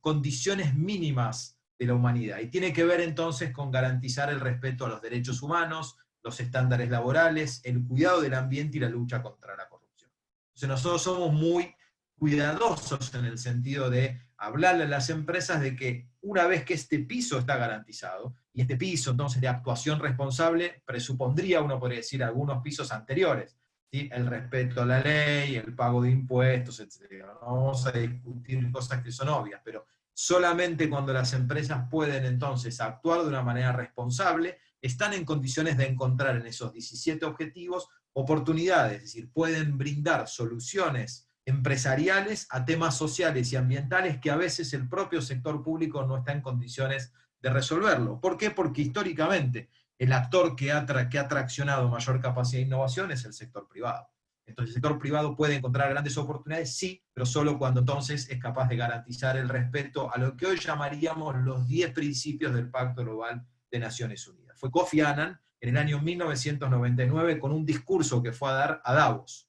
condiciones mínimas de la humanidad. Y tiene que ver entonces con garantizar el respeto a los derechos humanos, los estándares laborales, el cuidado del ambiente y la lucha contra la corrupción. Entonces nosotros somos muy cuidadosos en el sentido de hablarle a las empresas de que una vez que este piso está garantizado, y este piso entonces de actuación responsable presupondría, uno podría decir, algunos pisos anteriores, ¿sí? El respeto a la ley, el pago de impuestos, etc. No vamos a discutir cosas que son obvias, pero solamente cuando las empresas pueden entonces actuar de una manera responsable, están en condiciones de encontrar en esos 17 objetivos oportunidades, es decir, pueden brindar soluciones empresariales a temas sociales y ambientales que a veces el propio sector público no está en condiciones de resolverlo. ¿Por qué? Porque históricamente el actor que ha traccionado mayor capacidad de innovación es el sector privado. Entonces el sector privado puede encontrar grandes oportunidades, sí, pero solo cuando entonces es capaz de garantizar el respeto a lo que hoy llamaríamos los 10 principios del Pacto Global de Naciones Unidas. Fue Kofi Annan en el año 1999 con un discurso que fue a dar a Davos.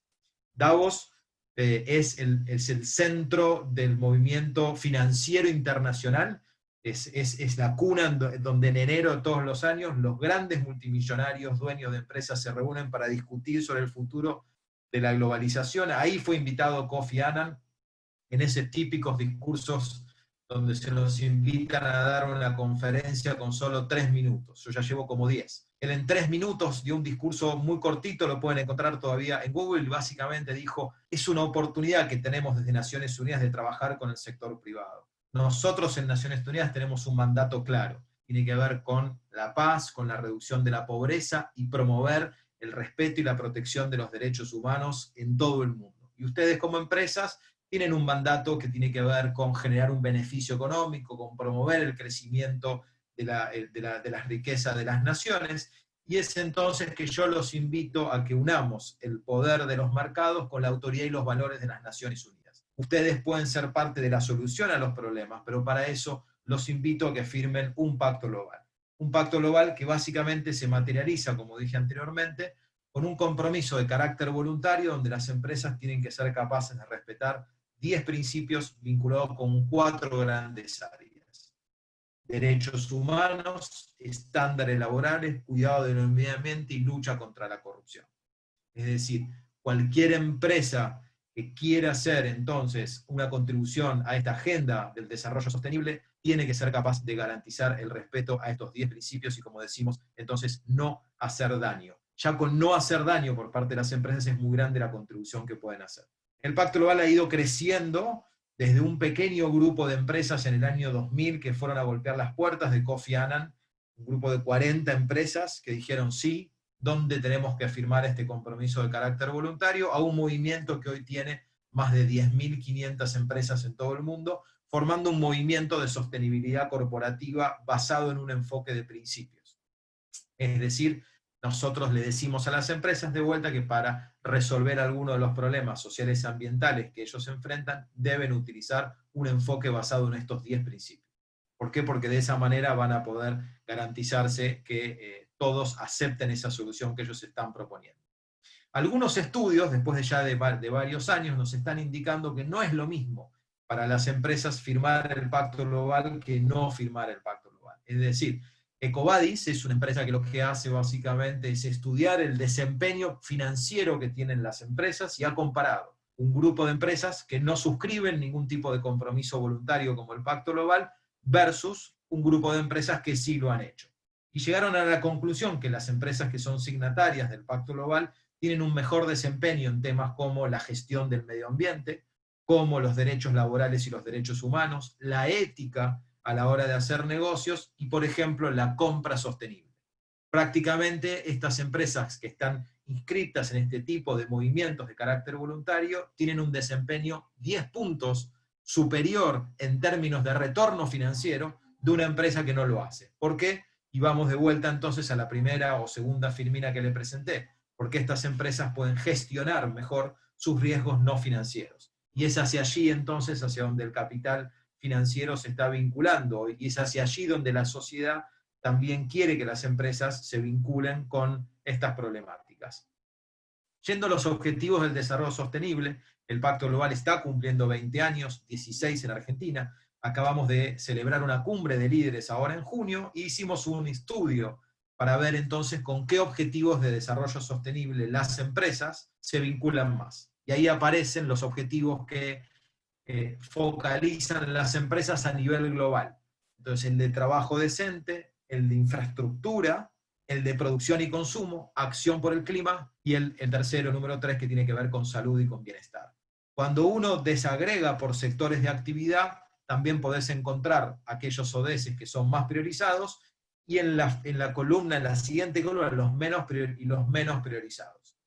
Davos es el centro del movimiento financiero internacional, es la cuna donde en enero de todos los años los grandes multimillonarios, dueños de empresas, se reúnen para discutir sobre el futuro de la globalización. Ahí fue invitado Kofi Annan, en esos típicos discursos donde se los invitan a dar una conferencia con solo 3 minutos. Yo ya llevo como 10. Él en 3 minutos dio un discurso muy cortito, lo pueden encontrar todavía en Google, y básicamente dijo, es una oportunidad que tenemos desde Naciones Unidas de trabajar con el sector privado. Nosotros en Naciones Unidas tenemos un mandato claro, tiene que ver con la paz, con la reducción de la pobreza y promover el respeto y la protección de los derechos humanos en todo el mundo. Y ustedes como empresas tienen un mandato que tiene que ver con generar un beneficio económico, con promover el crecimiento de las riquezas de las naciones, y es entonces que yo los invito a que unamos el poder de los mercados con la autoridad y los valores de las Naciones Unidas. Ustedes pueden ser parte de la solución a los problemas, pero para eso los invito a que firmen un pacto global. Un pacto global que básicamente se materializa, como dije anteriormente, con un compromiso de carácter voluntario donde las empresas tienen que ser capaces de respetar 10 principios vinculados con 4 grandes áreas: derechos humanos, estándares laborales, cuidado del medio ambiente y lucha contra la corrupción. Es decir, cualquier empresa que quiera hacer entonces una contribución a esta agenda del desarrollo sostenible tiene que ser capaz de garantizar el respeto a estos 10 principios y, como decimos, entonces no hacer daño. Ya con no hacer daño por parte de las empresas es muy grande la contribución que pueden hacer. El Pacto Global ha ido creciendo desde un pequeño grupo de empresas en el año 2000 que fueron a golpear las puertas de Kofi Annan, un grupo de 40 empresas que dijeron sí, ¿dónde tenemos que firmar este compromiso de carácter voluntario? A un movimiento que hoy tiene más de 10.500 empresas en todo el mundo, formando un movimiento de sostenibilidad corporativa basado en un enfoque de principios. Es decir, nosotros le decimos a las empresas de vuelta que para resolver algunos de los problemas sociales y ambientales que ellos enfrentan, deben utilizar un enfoque basado en estos 10 principios. ¿Por qué? Porque de esa manera van a poder garantizarse que todos acepten esa solución que ellos están proponiendo. Algunos estudios, después de varios años, nos están indicando que no es lo mismo para las empresas firmar el Pacto Global que no firmar el Pacto Global. Es decir, EcoVadis es una empresa que lo que hace básicamente es estudiar el desempeño financiero que tienen las empresas y ha comparado un grupo de empresas que no suscriben ningún tipo de compromiso voluntario como el Pacto Global versus un grupo de empresas que sí lo han hecho. Y llegaron a la conclusión que las empresas que son signatarias del Pacto Global tienen un mejor desempeño en temas como la gestión del medio ambiente, como los derechos laborales y los derechos humanos, la ética a la hora de hacer negocios y, por ejemplo, la compra sostenible. Prácticamente estas empresas que están inscritas en este tipo de movimientos de carácter voluntario tienen un desempeño 10 puntos superior en términos de retorno financiero de una empresa que no lo hace. ¿Por qué? Y vamos de vuelta entonces a la primera o segunda filmina que le presenté. Porque estas empresas pueden gestionar mejor sus riesgos no financieros. Y es hacia allí entonces, hacia donde el capital financiero se está vinculando, y es hacia allí donde la sociedad también quiere que las empresas se vinculen con estas problemáticas. Yendo a los objetivos del desarrollo sostenible, el Pacto Global está cumpliendo 20 años, 16 en Argentina. Acabamos de celebrar una cumbre de líderes ahora en junio, y hicimos un estudio para ver entonces con qué objetivos de desarrollo sostenible las empresas se vinculan más. Y ahí aparecen los objetivos que focalizan las empresas a nivel global. Entonces, el de trabajo decente, el de infraestructura, el de producción y consumo, acción por el clima, y el tercero, número 3, que tiene que ver con salud y con bienestar. Cuando uno desagrega por sectores de actividad, también podés encontrar aquellos ODS que son más priorizados, y en la columna, en la siguiente columna, los menos priorizados.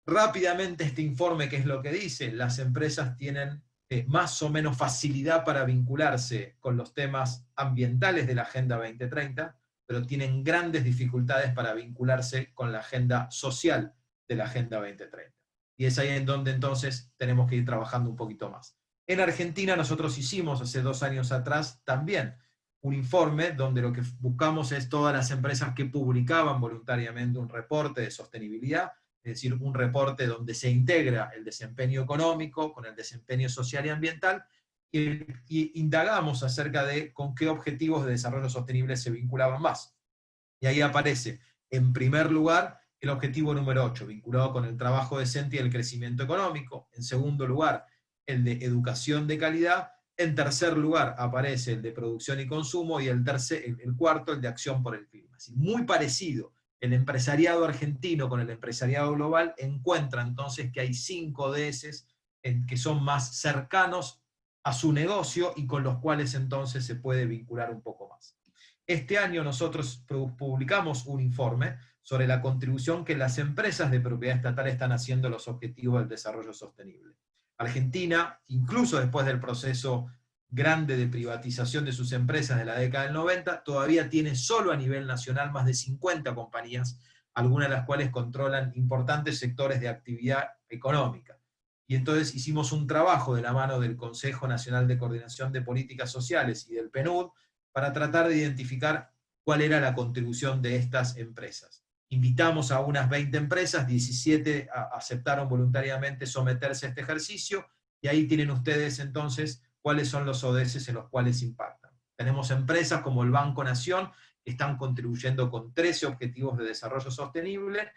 Rápidamente este informe, ¿qué es lo que dice? Las empresas tienen más o menos facilidad para vincularse con los temas ambientales de la Agenda 2030, pero tienen grandes dificultades para vincularse con la agenda social de la Agenda 2030. Y es ahí en donde entonces tenemos que ir trabajando un poquito más. En Argentina nosotros hicimos hace 2 años atrás también un informe donde lo que buscamos es todas las empresas que publicaban voluntariamente un reporte de sostenibilidad, es decir, un reporte donde se integra el desempeño económico con el desempeño social y ambiental, y indagamos acerca de con qué objetivos de desarrollo sostenible se vinculaban más. Y ahí aparece, en primer lugar, el objetivo número 8, vinculado con el trabajo decente y el crecimiento económico. En segundo lugar, el de educación de calidad. En tercer lugar aparece el de producción y consumo, y el cuarto, el de acción por el clima. Así, muy parecido. El empresariado argentino con el empresariado global encuentra entonces que hay 5 ODS que son más cercanos a su negocio y con los cuales entonces se puede vincular un poco más. Este año nosotros publicamos un informe sobre la contribución que las empresas de propiedad estatal están haciendo a los objetivos del desarrollo sostenible. Argentina, incluso después del proceso grande de privatización de sus empresas de la década del 90, todavía tiene solo a nivel nacional más de 50 compañías, algunas de las cuales controlan importantes sectores de actividad económica. Y entonces hicimos un trabajo de la mano del Consejo Nacional de Coordinación de Políticas Sociales y del PNUD para tratar de identificar cuál era la contribución de estas empresas. Invitamos a unas 20 empresas, 17 aceptaron voluntariamente someterse a este ejercicio, y ahí tienen ustedes entonces cuáles son los ODS en los cuales impactan. Tenemos empresas como el Banco Nación, que están contribuyendo con 13 objetivos de desarrollo sostenible,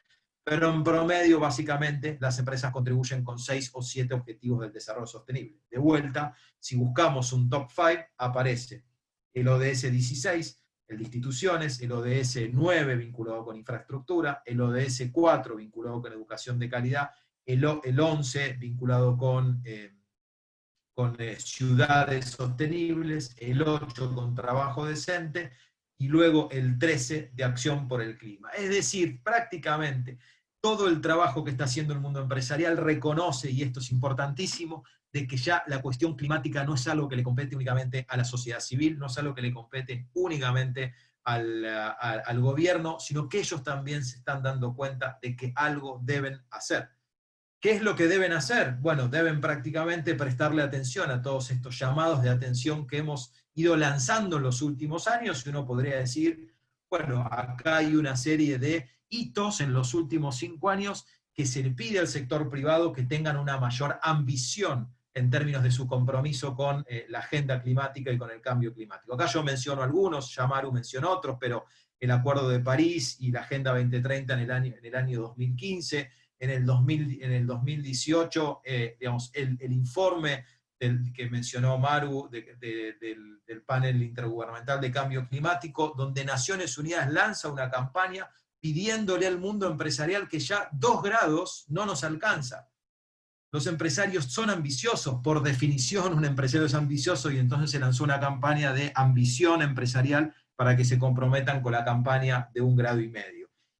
pero en promedio, básicamente, las empresas contribuyen con 6 o 7 objetivos del desarrollo sostenible. De vuelta, si buscamos un top 5, aparece el ODS 16, el de instituciones, el ODS 9 vinculado con infraestructura, el ODS 4 vinculado con educación de calidad, el 11 vinculado con ciudades sostenibles, el 8 con trabajo decente, y luego el 13 de acción por el clima. Es decir, prácticamente todo el trabajo que está haciendo el mundo empresarial reconoce, y esto es importantísimo, de que ya la cuestión climática no es algo que le compete únicamente a la sociedad civil, no es algo que le compete únicamente al gobierno, sino que ellos también se están dando cuenta de que algo deben hacer. ¿Qué es lo que deben hacer? Bueno, deben prácticamente prestarle atención a todos estos llamados de atención que hemos ido lanzando en los últimos años, y uno podría decir, bueno, acá hay una serie de hitos en los últimos 5 años que se le pide al sector privado que tengan una mayor ambición en términos de su compromiso con la agenda climática y con el cambio climático. Acá yo menciono algunos, ya Maru mencionó otros, pero el Acuerdo de París y la Agenda 2030 en el año 2015, en el 2018, digamos, el informe que mencionó Maru del panel intergubernamental de cambio climático, donde Naciones Unidas lanza una campaña pidiéndole al mundo empresarial que ya 2 grados no nos alcanza. Los empresarios son ambiciosos, por definición un empresario es ambicioso, y entonces se lanzó una campaña de ambición empresarial para que se comprometan con la campaña de 1,5 grados.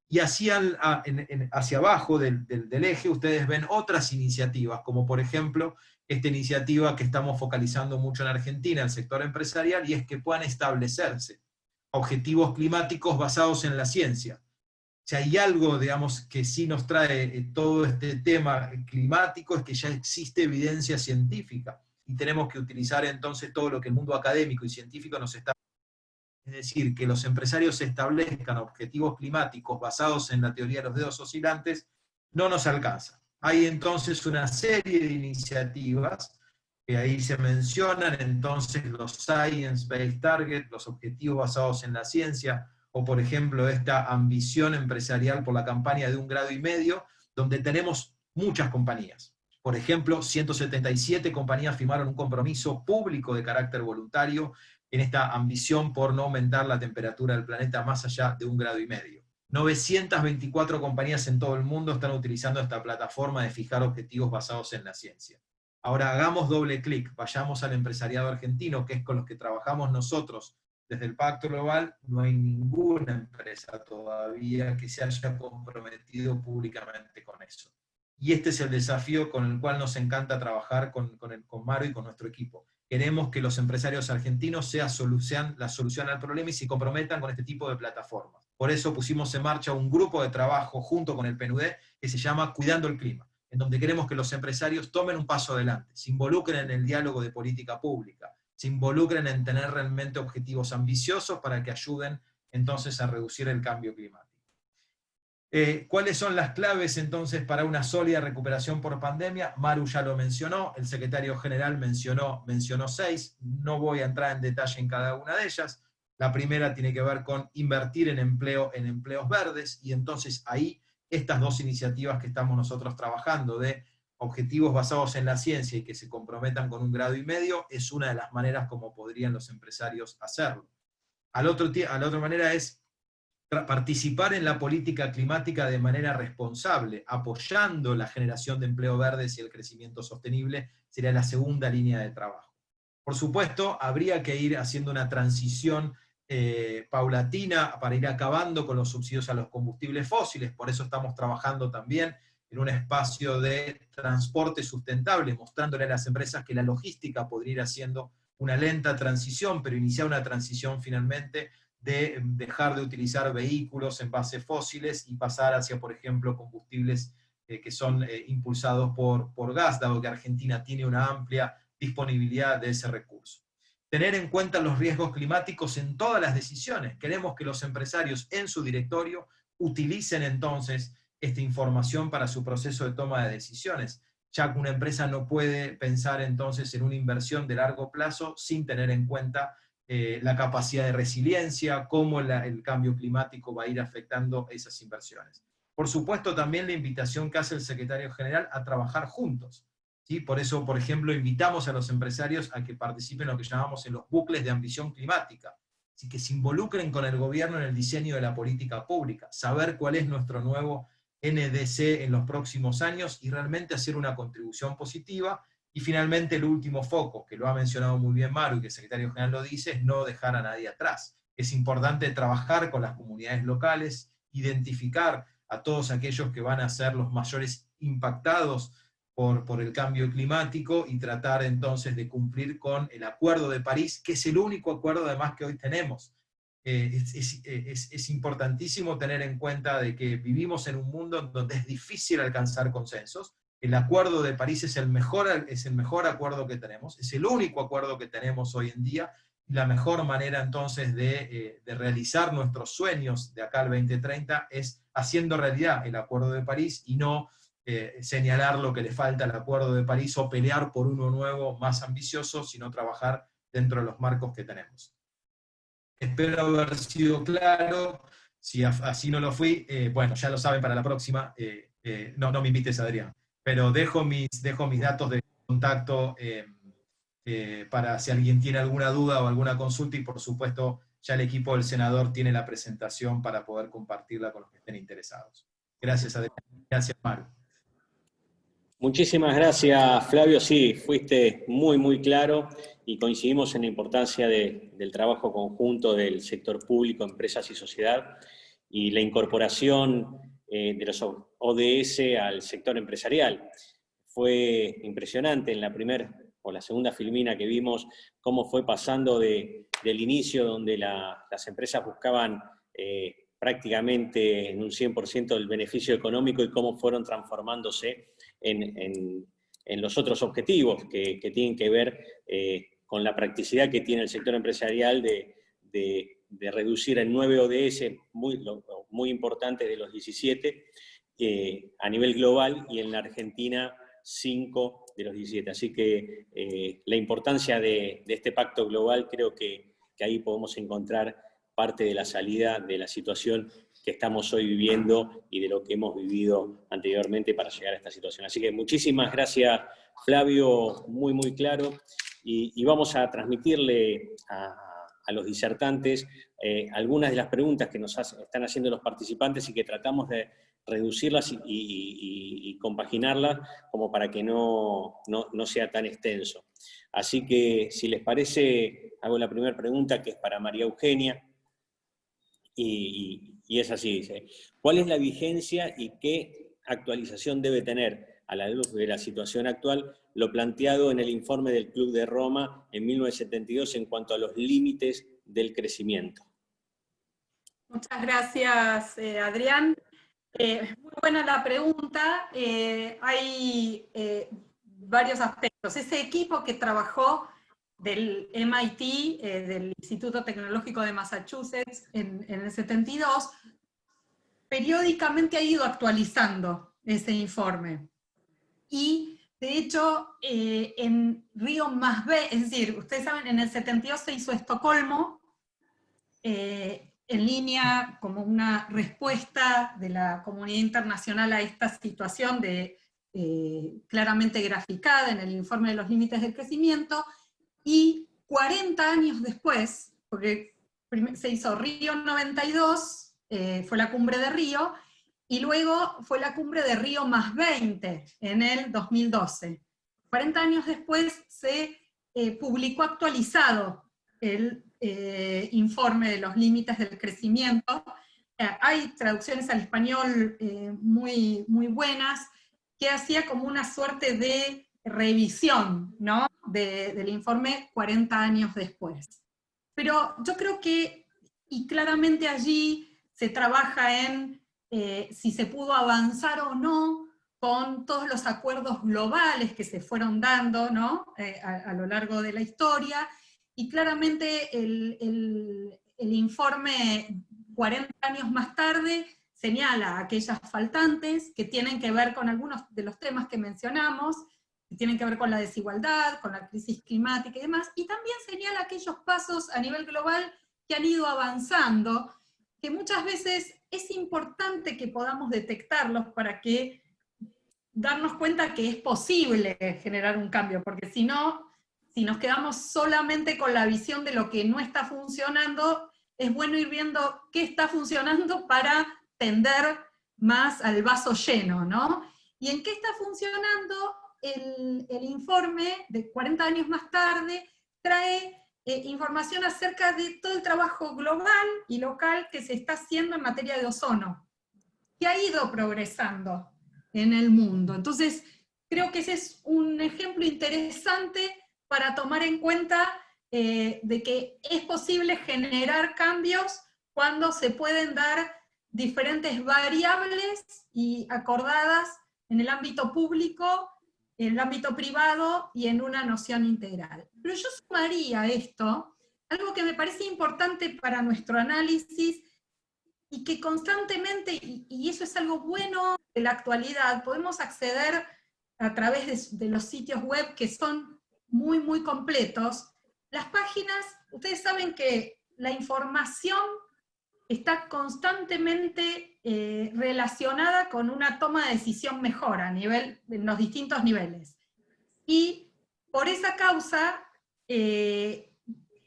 Y hacia abajo del eje ustedes ven otras iniciativas, como por ejemplo esta iniciativa que estamos focalizando mucho en Argentina, el sector empresarial, y es que puedan establecerse objetivos climáticos basados en la ciencia. Si hay algo, digamos, que sí nos trae todo este tema climático, es que ya existe evidencia científica, y tenemos que utilizar entonces todo lo que el mundo académico y científico nos está. Es decir, que los empresarios establezcan objetivos climáticos basados en la teoría de los dedos oscilantes, no nos alcanza. Hay entonces una serie de iniciativas que ahí se mencionan, entonces los Science-Based Targets, los objetivos basados en la ciencia, o por ejemplo esta ambición empresarial por la campaña de 1,5 grados, donde tenemos muchas compañías. Por ejemplo, 177 compañías firmaron un compromiso público de carácter voluntario en esta ambición por no aumentar la temperatura del planeta más allá de 1,5 grados. 924 compañías en todo el mundo están utilizando esta plataforma de fijar objetivos basados en la ciencia. Ahora hagamos doble clic, vayamos al empresariado argentino, que es con los que trabajamos nosotros desde el Pacto Global. No hay ninguna empresa todavía que se haya comprometido públicamente con eso. Y este es el desafío con el cual nos encanta trabajar con Maru y con nuestro equipo. Queremos que los empresarios argentinos sean la solución al problema y se comprometan con este tipo de plataformas. Por eso pusimos en marcha un grupo de trabajo junto con el PNUD que se llama Cuidando el Clima, en donde queremos que los empresarios tomen un paso adelante, se involucren en el diálogo de política pública, se involucren en tener realmente objetivos ambiciosos para que ayuden entonces a reducir el cambio climático. ¿Cuáles son las claves entonces para una sólida recuperación por pandemia? Maru ya lo mencionó, el secretario general mencionó 6, no voy a entrar en detalle en cada una de ellas. La primera tiene que ver con invertir en empleos verdes, y entonces ahí estas 2 iniciativas que estamos nosotros trabajando de objetivos basados en la ciencia y que se comprometan con 1,5 grados, es una de las maneras como podrían los empresarios hacerlo. A la otra manera es participar en la política climática de manera responsable, apoyando la generación de empleo verdes y el crecimiento sostenible, sería la segunda línea de trabajo. Por supuesto, habría que ir haciendo una transición paulatina para ir acabando con los subsidios a los combustibles fósiles, por eso estamos trabajando también en un espacio de transporte sustentable, mostrándole a las empresas que la logística podría ir haciendo una lenta transición, pero iniciar una transición finalmente de dejar de utilizar vehículos en bases fósiles y pasar hacia, por ejemplo, combustibles que son impulsados por gas, dado que Argentina tiene una amplia disponibilidad de ese recurso. Tener en cuenta los riesgos climáticos en todas las decisiones. Queremos que los empresarios en su directorio utilicen entonces esta información para su proceso de toma de decisiones, ya que una empresa no puede pensar entonces en una inversión de largo plazo sin tener en cuenta la capacidad de resiliencia, cómo el cambio climático va a ir afectando esas inversiones. por supuesto también la invitación que hace el secretario general a trabajar juntos. ¿Sí? Por eso, por ejemplo, invitamos a los empresarios a que participen en lo que llamamos en los bucles de ambición climática, así que se involucren con el gobierno en el diseño de la política pública, saber cuál es nuestro nuevo NDC en los próximos años y realmente hacer una contribución positiva. Y finalmente el último foco, que lo ha mencionado muy bien Maru y que el secretario general lo dice, es no dejar a nadie atrás. Es importante trabajar con las comunidades locales, identificar a todos aquellos que van a ser los mayores impactados por el cambio climático y tratar entonces de cumplir con el Acuerdo de París, que es el único acuerdo además que hoy tenemos. Es importantísimo tener en cuenta de que vivimos en un mundo donde es difícil alcanzar consensos. El Acuerdo de París es el mejor acuerdo que tenemos, es el único acuerdo que tenemos hoy en día, y la mejor manera entonces de realizar nuestros sueños de acá al 2030 es haciendo realidad el Acuerdo de París y no señalar lo que le falta al Acuerdo de París o pelear por uno nuevo más ambicioso, sino trabajar dentro de los marcos que tenemos. Espero haber sido claro. Si así no lo fui, bueno, ya lo saben para la próxima. No me invites, Adrián. Pero dejo mis datos de contacto para si alguien tiene alguna duda o alguna consulta, y por supuesto ya el equipo del senador tiene la presentación para poder compartirla con los que estén interesados. Gracias, Adrián. Gracias, Maru. Muchísimas gracias, Flavio. Sí, fuiste muy, muy claro y coincidimos en la importancia del trabajo conjunto del sector público, empresas y sociedad, y la incorporación de los ODS al sector empresarial. Fue impresionante en la primera o la segunda filmina que vimos cómo fue pasando del inicio, donde las empresas buscaban prácticamente en un 100% el beneficio económico, y cómo fueron transformándose en los otros objetivos que tienen que ver con la practicidad que tiene el sector empresarial de reducir en 9 ODS muy importantes de los 17 a nivel global, y en la Argentina 5 de los 17. Así que la importancia de este pacto global, creo que ahí podemos encontrar parte de la salida de la situación que estamos hoy viviendo y de lo que hemos vivido anteriormente para llegar a esta situación. Así que muchísimas gracias, Flavio, muy, muy claro, y vamos a transmitirle a los disertantes algunas de las preguntas que nos están haciendo los participantes y que tratamos de reducirlas y compaginarlas como para que no sea tan extenso. Así que, si les parece, hago la primera pregunta, que es para María Eugenia, y es así, dice: ¿cuál es la vigencia y qué actualización debe tener, a la luz de la situación actual, lo planteado en el informe del Club de Roma en 1972 en cuanto a los límites del crecimiento? Muchas gracias, Adrián. Muy buena la pregunta. Hay varios aspectos. Ese equipo que trabajó del MIT, del Instituto Tecnológico de Massachusetts, en el 72, periódicamente ha ido actualizando ese informe. Y, de hecho, en Río más B, es decir, ustedes saben, en el 72 se hizo Estocolmo, en línea como una respuesta de la comunidad internacional a esta situación claramente graficada en el informe de los límites del crecimiento, y 40 años después, porque se hizo Río 92, fue la cumbre de Río, y luego fue la cumbre de Río más 20 en el 2012. 40 años después se publicó actualizado el informe de los límites del crecimiento. Hay traducciones al español muy, muy buenas, que hacía como una suerte de revisión, ¿no?, del informe 40 años después. Pero yo creo que, y claramente allí se trabaja en si se pudo avanzar o no con todos los acuerdos globales que se fueron dando, ¿no?, a lo largo de la historia, y claramente el informe 40 años más tarde señala aquellas faltantes que tienen que ver con algunos de los temas que mencionamos, que tienen que ver con la desigualdad, con la crisis climática y demás, y también señala aquellos pasos a nivel global que han ido avanzando, que muchas veces es importante que podamos detectarlos para que darnos cuenta que es posible generar un cambio, porque si no, si nos quedamos solamente con la visión de lo que no está funcionando, es bueno ir viendo qué está funcionando para tender más al vaso lleno, ¿no? ¿Y en qué está funcionando? El informe de 40 años más tarde trae información acerca de todo el trabajo global y local que se está haciendo en materia de ozono, que ha ido progresando en el mundo. Entonces, creo que ese es un ejemplo interesante para tomar en cuenta de que es posible generar cambios cuando se pueden dar diferentes variables y acordadas en el ámbito público, en el ámbito privado y en una noción integral. Pero yo sumaría a esto algo que me parece importante para nuestro análisis y que constantemente, y eso es algo bueno de la actualidad, podemos acceder a través de los sitios web que son muy, muy completos. Las páginas, ustedes saben que la información está constantemente relacionada con una toma de decisión mejor en los distintos niveles. Y por esa causa,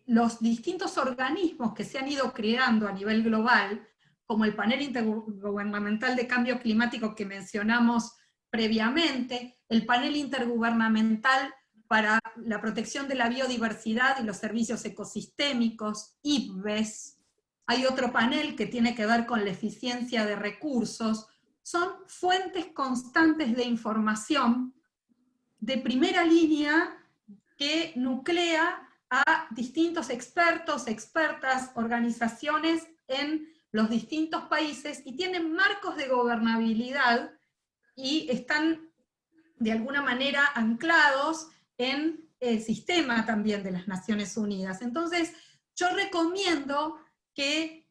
los distintos organismos que se han ido creando a nivel global, como el Panel Intergubernamental de Cambio Climático que mencionamos previamente, el Panel Intergubernamental para la Protección de la Biodiversidad y los Servicios Ecosistémicos, IPBES, hay otro panel que tiene que ver con la eficiencia de recursos, son fuentes constantes de información de primera línea que nuclea a distintos expertos, expertas, organizaciones en los distintos países y tienen marcos de gobernabilidad y están de alguna manera anclados en el sistema también de las Naciones Unidas. Entonces, yo recomiendo que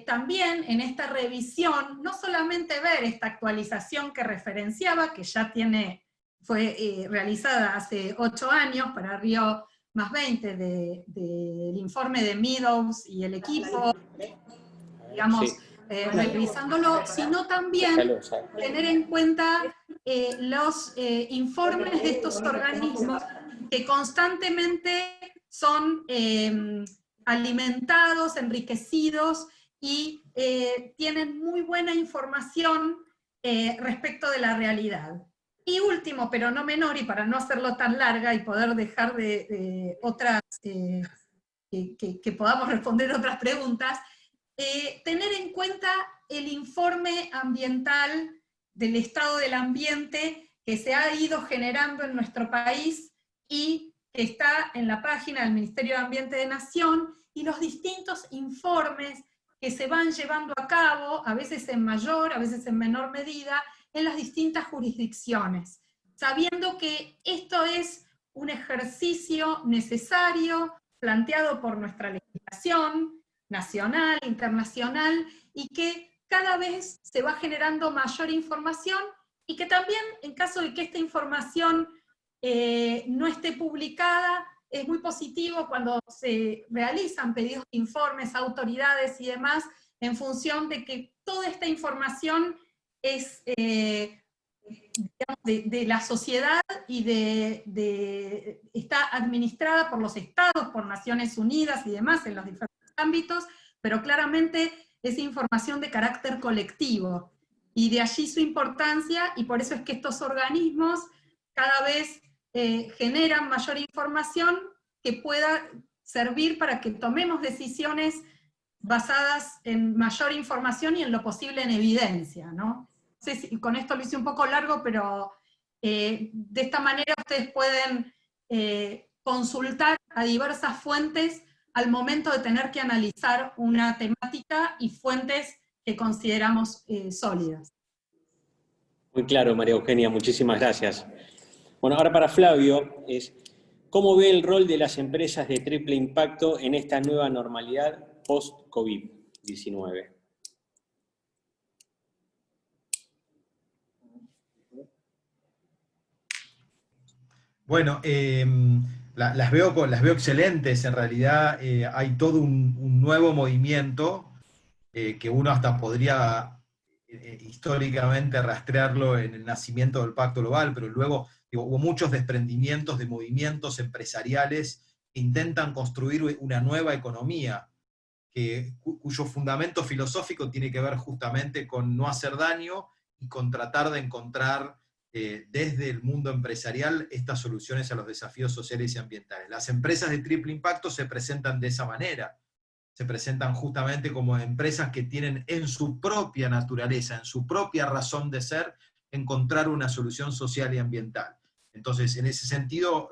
también en esta revisión, no solamente ver esta actualización que referenciaba, que ya fue realizada hace 8 años para Río más 20 del informe de Meadows y el equipo, digamos, revisándolo, sino también tener en cuenta los informes de estos organismos que constantemente son alimentados, enriquecidos y tienen muy buena información respecto de la realidad. Y último, pero no menor, y para no hacerlo tan larga y poder dejar de otras, que podamos responder otras preguntas, tener en cuenta el informe ambiental del estado del ambiente que se ha ido generando en nuestro país y que está en la página del Ministerio de Ambiente de Nación, y los distintos informes que se van llevando a cabo, a veces en mayor, a veces en menor medida, en las distintas jurisdicciones, sabiendo que esto es un ejercicio necesario, planteado por nuestra legislación nacional, internacional, y que cada vez se va generando mayor información, y que también, en caso de que esta información no esté publicada, es muy positivo cuando se realizan pedidos de informes a autoridades y demás, en función de que toda esta información es digamos, de la sociedad y está administrada por los estados, por Naciones Unidas y demás en los diferentes ámbitos, pero claramente es información de carácter colectivo, y de allí su importancia, y por eso es que estos organismos cada vez generan mayor información que pueda servir para que tomemos decisiones basadas en mayor información y en lo posible en evidencia, ¿no? No sé si con esto lo hice un poco largo, pero de esta manera ustedes pueden consultar a diversas fuentes al momento de tener que analizar una temática y fuentes que consideramos sólidas. Muy claro, María Eugenia, muchísimas gracias. Bueno, ahora para Flavio es, ¿cómo ve el rol de las empresas de triple impacto en esta nueva normalidad post-COVID-19? Bueno, las veo excelentes. En realidad hay todo un nuevo movimiento que uno hasta podría históricamente rastrearlo en el nacimiento del Pacto Global, pero luego hubo muchos desprendimientos de movimientos empresariales que intentan construir una nueva economía, cuyo fundamento filosófico tiene que ver justamente con no hacer daño y con tratar de encontrar desde el mundo empresarial estas soluciones a los desafíos sociales y ambientales. Las empresas de triple impacto se presentan de esa manera, se presentan justamente como empresas que tienen en su propia naturaleza, en su propia razón de ser, encontrar una solución social y ambiental. Entonces, en ese sentido,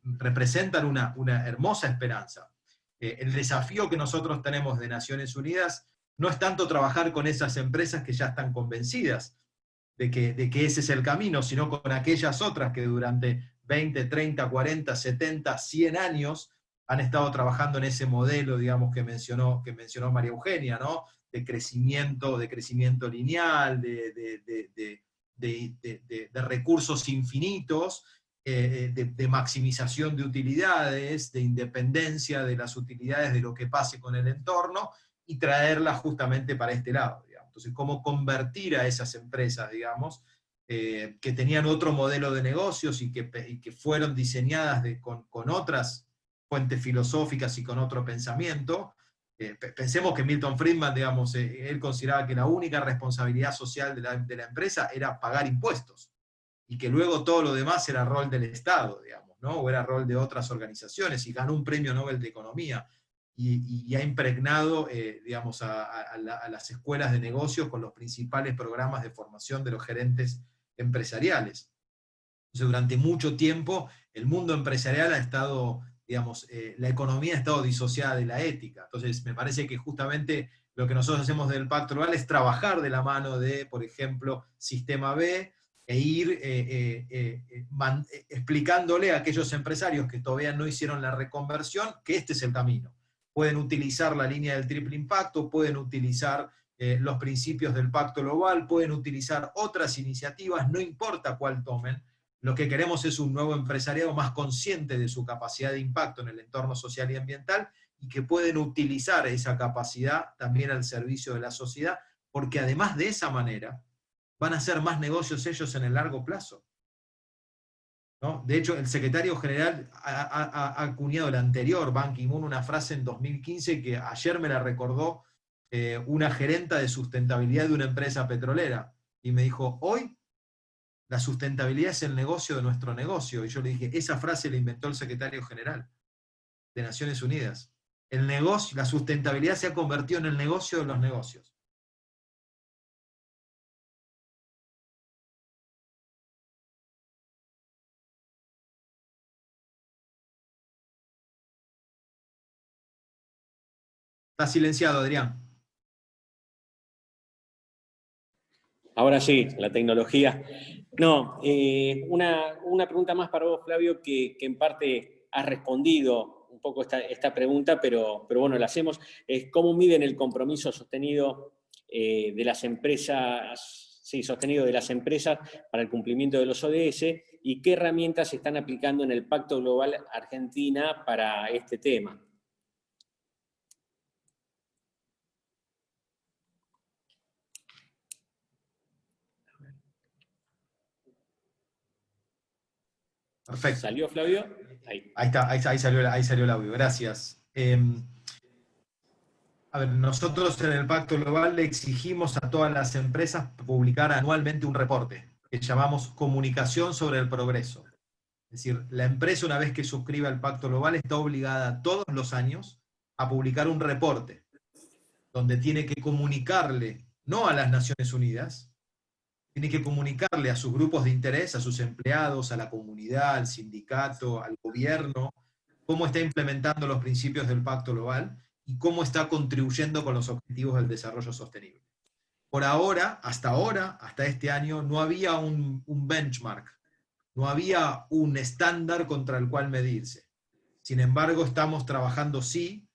representan una hermosa esperanza. El desafío que nosotros tenemos de Naciones Unidas no es tanto trabajar con esas empresas que ya están convencidas de que ese es el camino, sino con aquellas otras que durante 20, 30, 40, 70, 100 años han estado trabajando en ese modelo, digamos, que mencionó María Eugenia, ¿no? De crecimiento lineal, de recursos infinitos, de maximización de utilidades, de independencia de las utilidades de lo que pase con el entorno, y traerlas justamente para este lado, digamos. Entonces, cómo convertir a esas empresas, digamos, que tenían otro modelo de negocios y que fueron diseñadas con otras fuentes filosóficas y con otro pensamiento. Pensemos que Milton Friedman, digamos, él consideraba que la única responsabilidad social de la empresa era pagar impuestos, y que luego todo lo demás era rol del Estado, digamos, ¿no? O era rol de otras organizaciones, y ganó un premio Nobel de Economía, y ha impregnado, digamos, a las escuelas de negocios con los principales programas de formación de los gerentes empresariales. Entonces, durante mucho tiempo, el mundo empresarial ha estado, digamos, la economía ha estado disociada de la ética. Entonces, me parece que justamente lo que nosotros hacemos del Pacto Global es trabajar de la mano de, por ejemplo, Sistema B, e ir explicándole a aquellos empresarios que todavía no hicieron la reconversión que este es el camino. Pueden utilizar la línea del triple impacto, pueden utilizar los principios del Pacto Global, pueden utilizar otras iniciativas, no importa cuál tomen. Lo que queremos es un nuevo empresariado más consciente de su capacidad de impacto en el entorno social y ambiental, y que pueden utilizar esa capacidad también al servicio de la sociedad, porque además de esa manera van a hacer más negocios ellos en el largo plazo, ¿no? De hecho, el secretario general ha acuñado, el anterior, Ban Ki-moon, una frase en 2015 que ayer me la recordó una gerenta de sustentabilidad de una empresa petrolera, y me dijo: hoy la sustentabilidad es el negocio de nuestro negocio. Y yo le dije, esa frase la inventó el secretario general de Naciones Unidas. El negocio, la sustentabilidad se ha convertido en el negocio de los negocios. Está silenciado, Adrián. Ahora sí, la tecnología. No, una pregunta más para vos, Flavio, que en parte has respondido un poco esta pregunta, pero bueno, la hacemos. Es ¿cómo miden el compromiso sostenido de las empresas, sostenido de las empresas para el cumplimiento de los ODS, y qué herramientas se están aplicando en el Pacto Global Argentina para este tema? Perfecto. ¿Salió, Flavio? Ahí salió el audio, gracias. A ver, nosotros en el Pacto Global le exigimos a todas las empresas publicar anualmente un reporte que llamamos Comunicación sobre el Progreso. Es decir, la empresa, una vez que suscribe al Pacto Global, está obligada todos los años a publicar un reporte donde tiene que comunicarle, no a las Naciones Unidas, tiene que comunicarle a sus grupos de interés, a sus empleados, a la comunidad, al sindicato, al gobierno, cómo está implementando los principios del Pacto Global y cómo está contribuyendo con los objetivos del desarrollo sostenible. Por ahora, hasta este año, no había un benchmark, no había un estándar contra el cual medirse. Sin embargo, estamos trabajando sí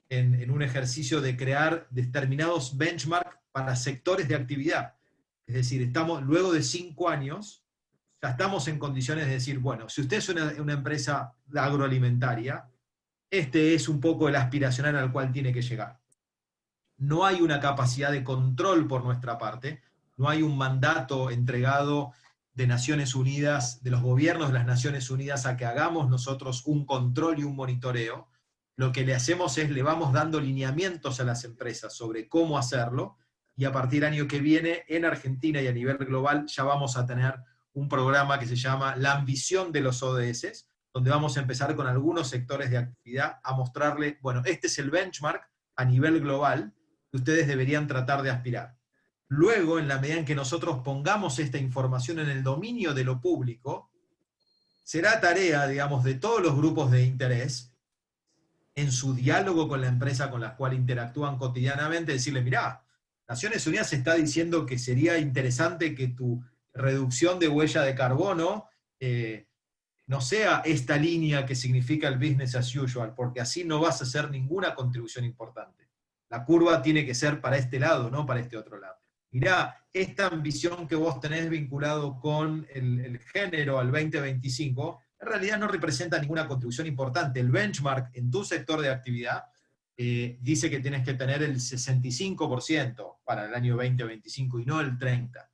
en un ejercicio de crear determinados benchmarks para sectores de actividad. Es decir, luego de 5 años, ya estamos en condiciones de decir, bueno, si usted es una empresa agroalimentaria, este es un poco el aspiracional al cual tiene que llegar. no hay una capacidad de control por nuestra parte, no hay un mandato entregado de Naciones Unidas, de los gobiernos de las Naciones Unidas, a que hagamos nosotros un control y un monitoreo. Lo que le hacemos es, le vamos dando lineamientos a las empresas sobre cómo hacerlo, y a partir del año que viene, en Argentina y a nivel global, ya vamos a tener un programa que se llama La Ambición de los ODS, donde vamos a empezar con algunos sectores de actividad a mostrarle, bueno, este es el benchmark a nivel global que ustedes deberían tratar de aspirar. Luego, en la medida en que nosotros pongamos esta información en el dominio de lo público, será tarea, digamos, de todos los grupos de interés, en su diálogo con la empresa con la cual interactúan cotidianamente, decirle, mirá, Naciones Unidas está diciendo que sería interesante que tu reducción de huella de carbono no sea esta línea que significa el business as usual, porque así no vas a hacer ninguna contribución importante. La curva tiene que ser para este lado, no para este otro lado. Mirá, esta ambición que vos tenés vinculado con el género al 2025, en realidad no representa ninguna contribución importante. El benchmark en tu sector de actividad dice que tienes que tener el 65% para el año 2025 y no el 30%.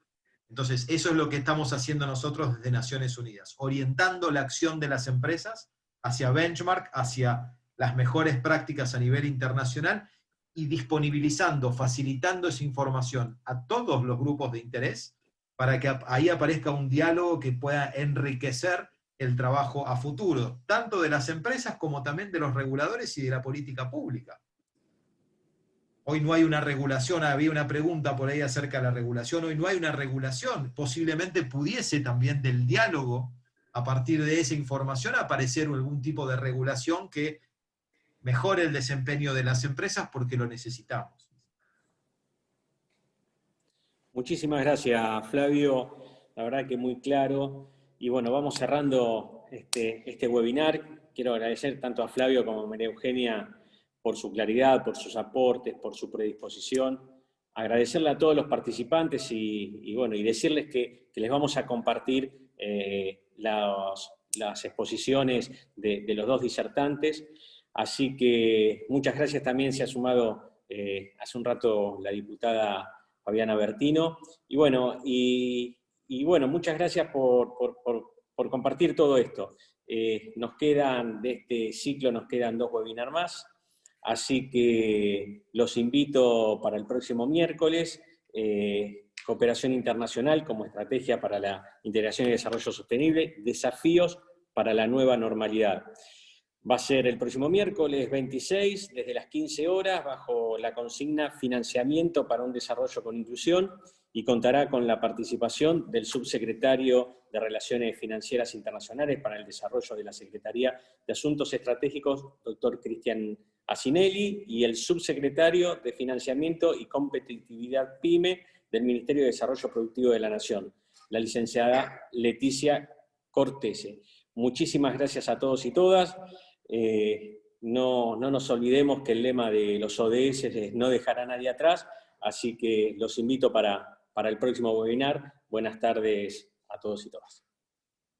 Entonces, eso es lo que estamos haciendo nosotros desde Naciones Unidas, orientando la acción de las empresas hacia benchmark, hacia las mejores prácticas a nivel internacional, y disponibilizando, facilitando esa información a todos los grupos de interés, para que ahí aparezca un diálogo que pueda enriquecer el trabajo a futuro, tanto de las empresas como también de los reguladores y de la política pública. Hoy no hay una regulación, había una pregunta por ahí acerca de la regulación, hoy no hay una regulación, posiblemente pudiese también del diálogo, a partir de esa información, aparecer algún tipo de regulación que mejore el desempeño de las empresas porque lo necesitamos. Muchísimas gracias, Flavio. La verdad que muy claro. Y bueno, vamos cerrando este webinar. Quiero agradecer tanto a Flavio como a María Eugenia por su claridad, por sus aportes, por su predisposición. Agradecerle a todos los participantes y decirles que les vamos a compartir las exposiciones de los dos disertantes. Así que muchas gracias. También se ha sumado hace un rato la diputada Fabiana Bertino. Y bueno, muchas gracias por compartir todo esto. De este ciclo nos quedan 2 webinars más, así que los invito para el próximo miércoles, Cooperación Internacional como estrategia para la integración y desarrollo sostenible, desafíos para la nueva normalidad. Va a ser el próximo miércoles 26, desde las 15 horas, bajo la consigna Financiamiento para un desarrollo con inclusión, y contará con la participación del subsecretario de Relaciones Financieras Internacionales para el Desarrollo de la Secretaría de Asuntos Estratégicos, doctor Cristian Asinelli, y el subsecretario de Financiamiento y Competitividad PYME del Ministerio de Desarrollo Productivo de la Nación, la licenciada Leticia Cortese. Muchísimas gracias a todos y todas. No nos olvidemos que el lema de los ODS es no dejar a nadie atrás, así que los invito para el próximo webinar. Buenas tardes a todos y todas.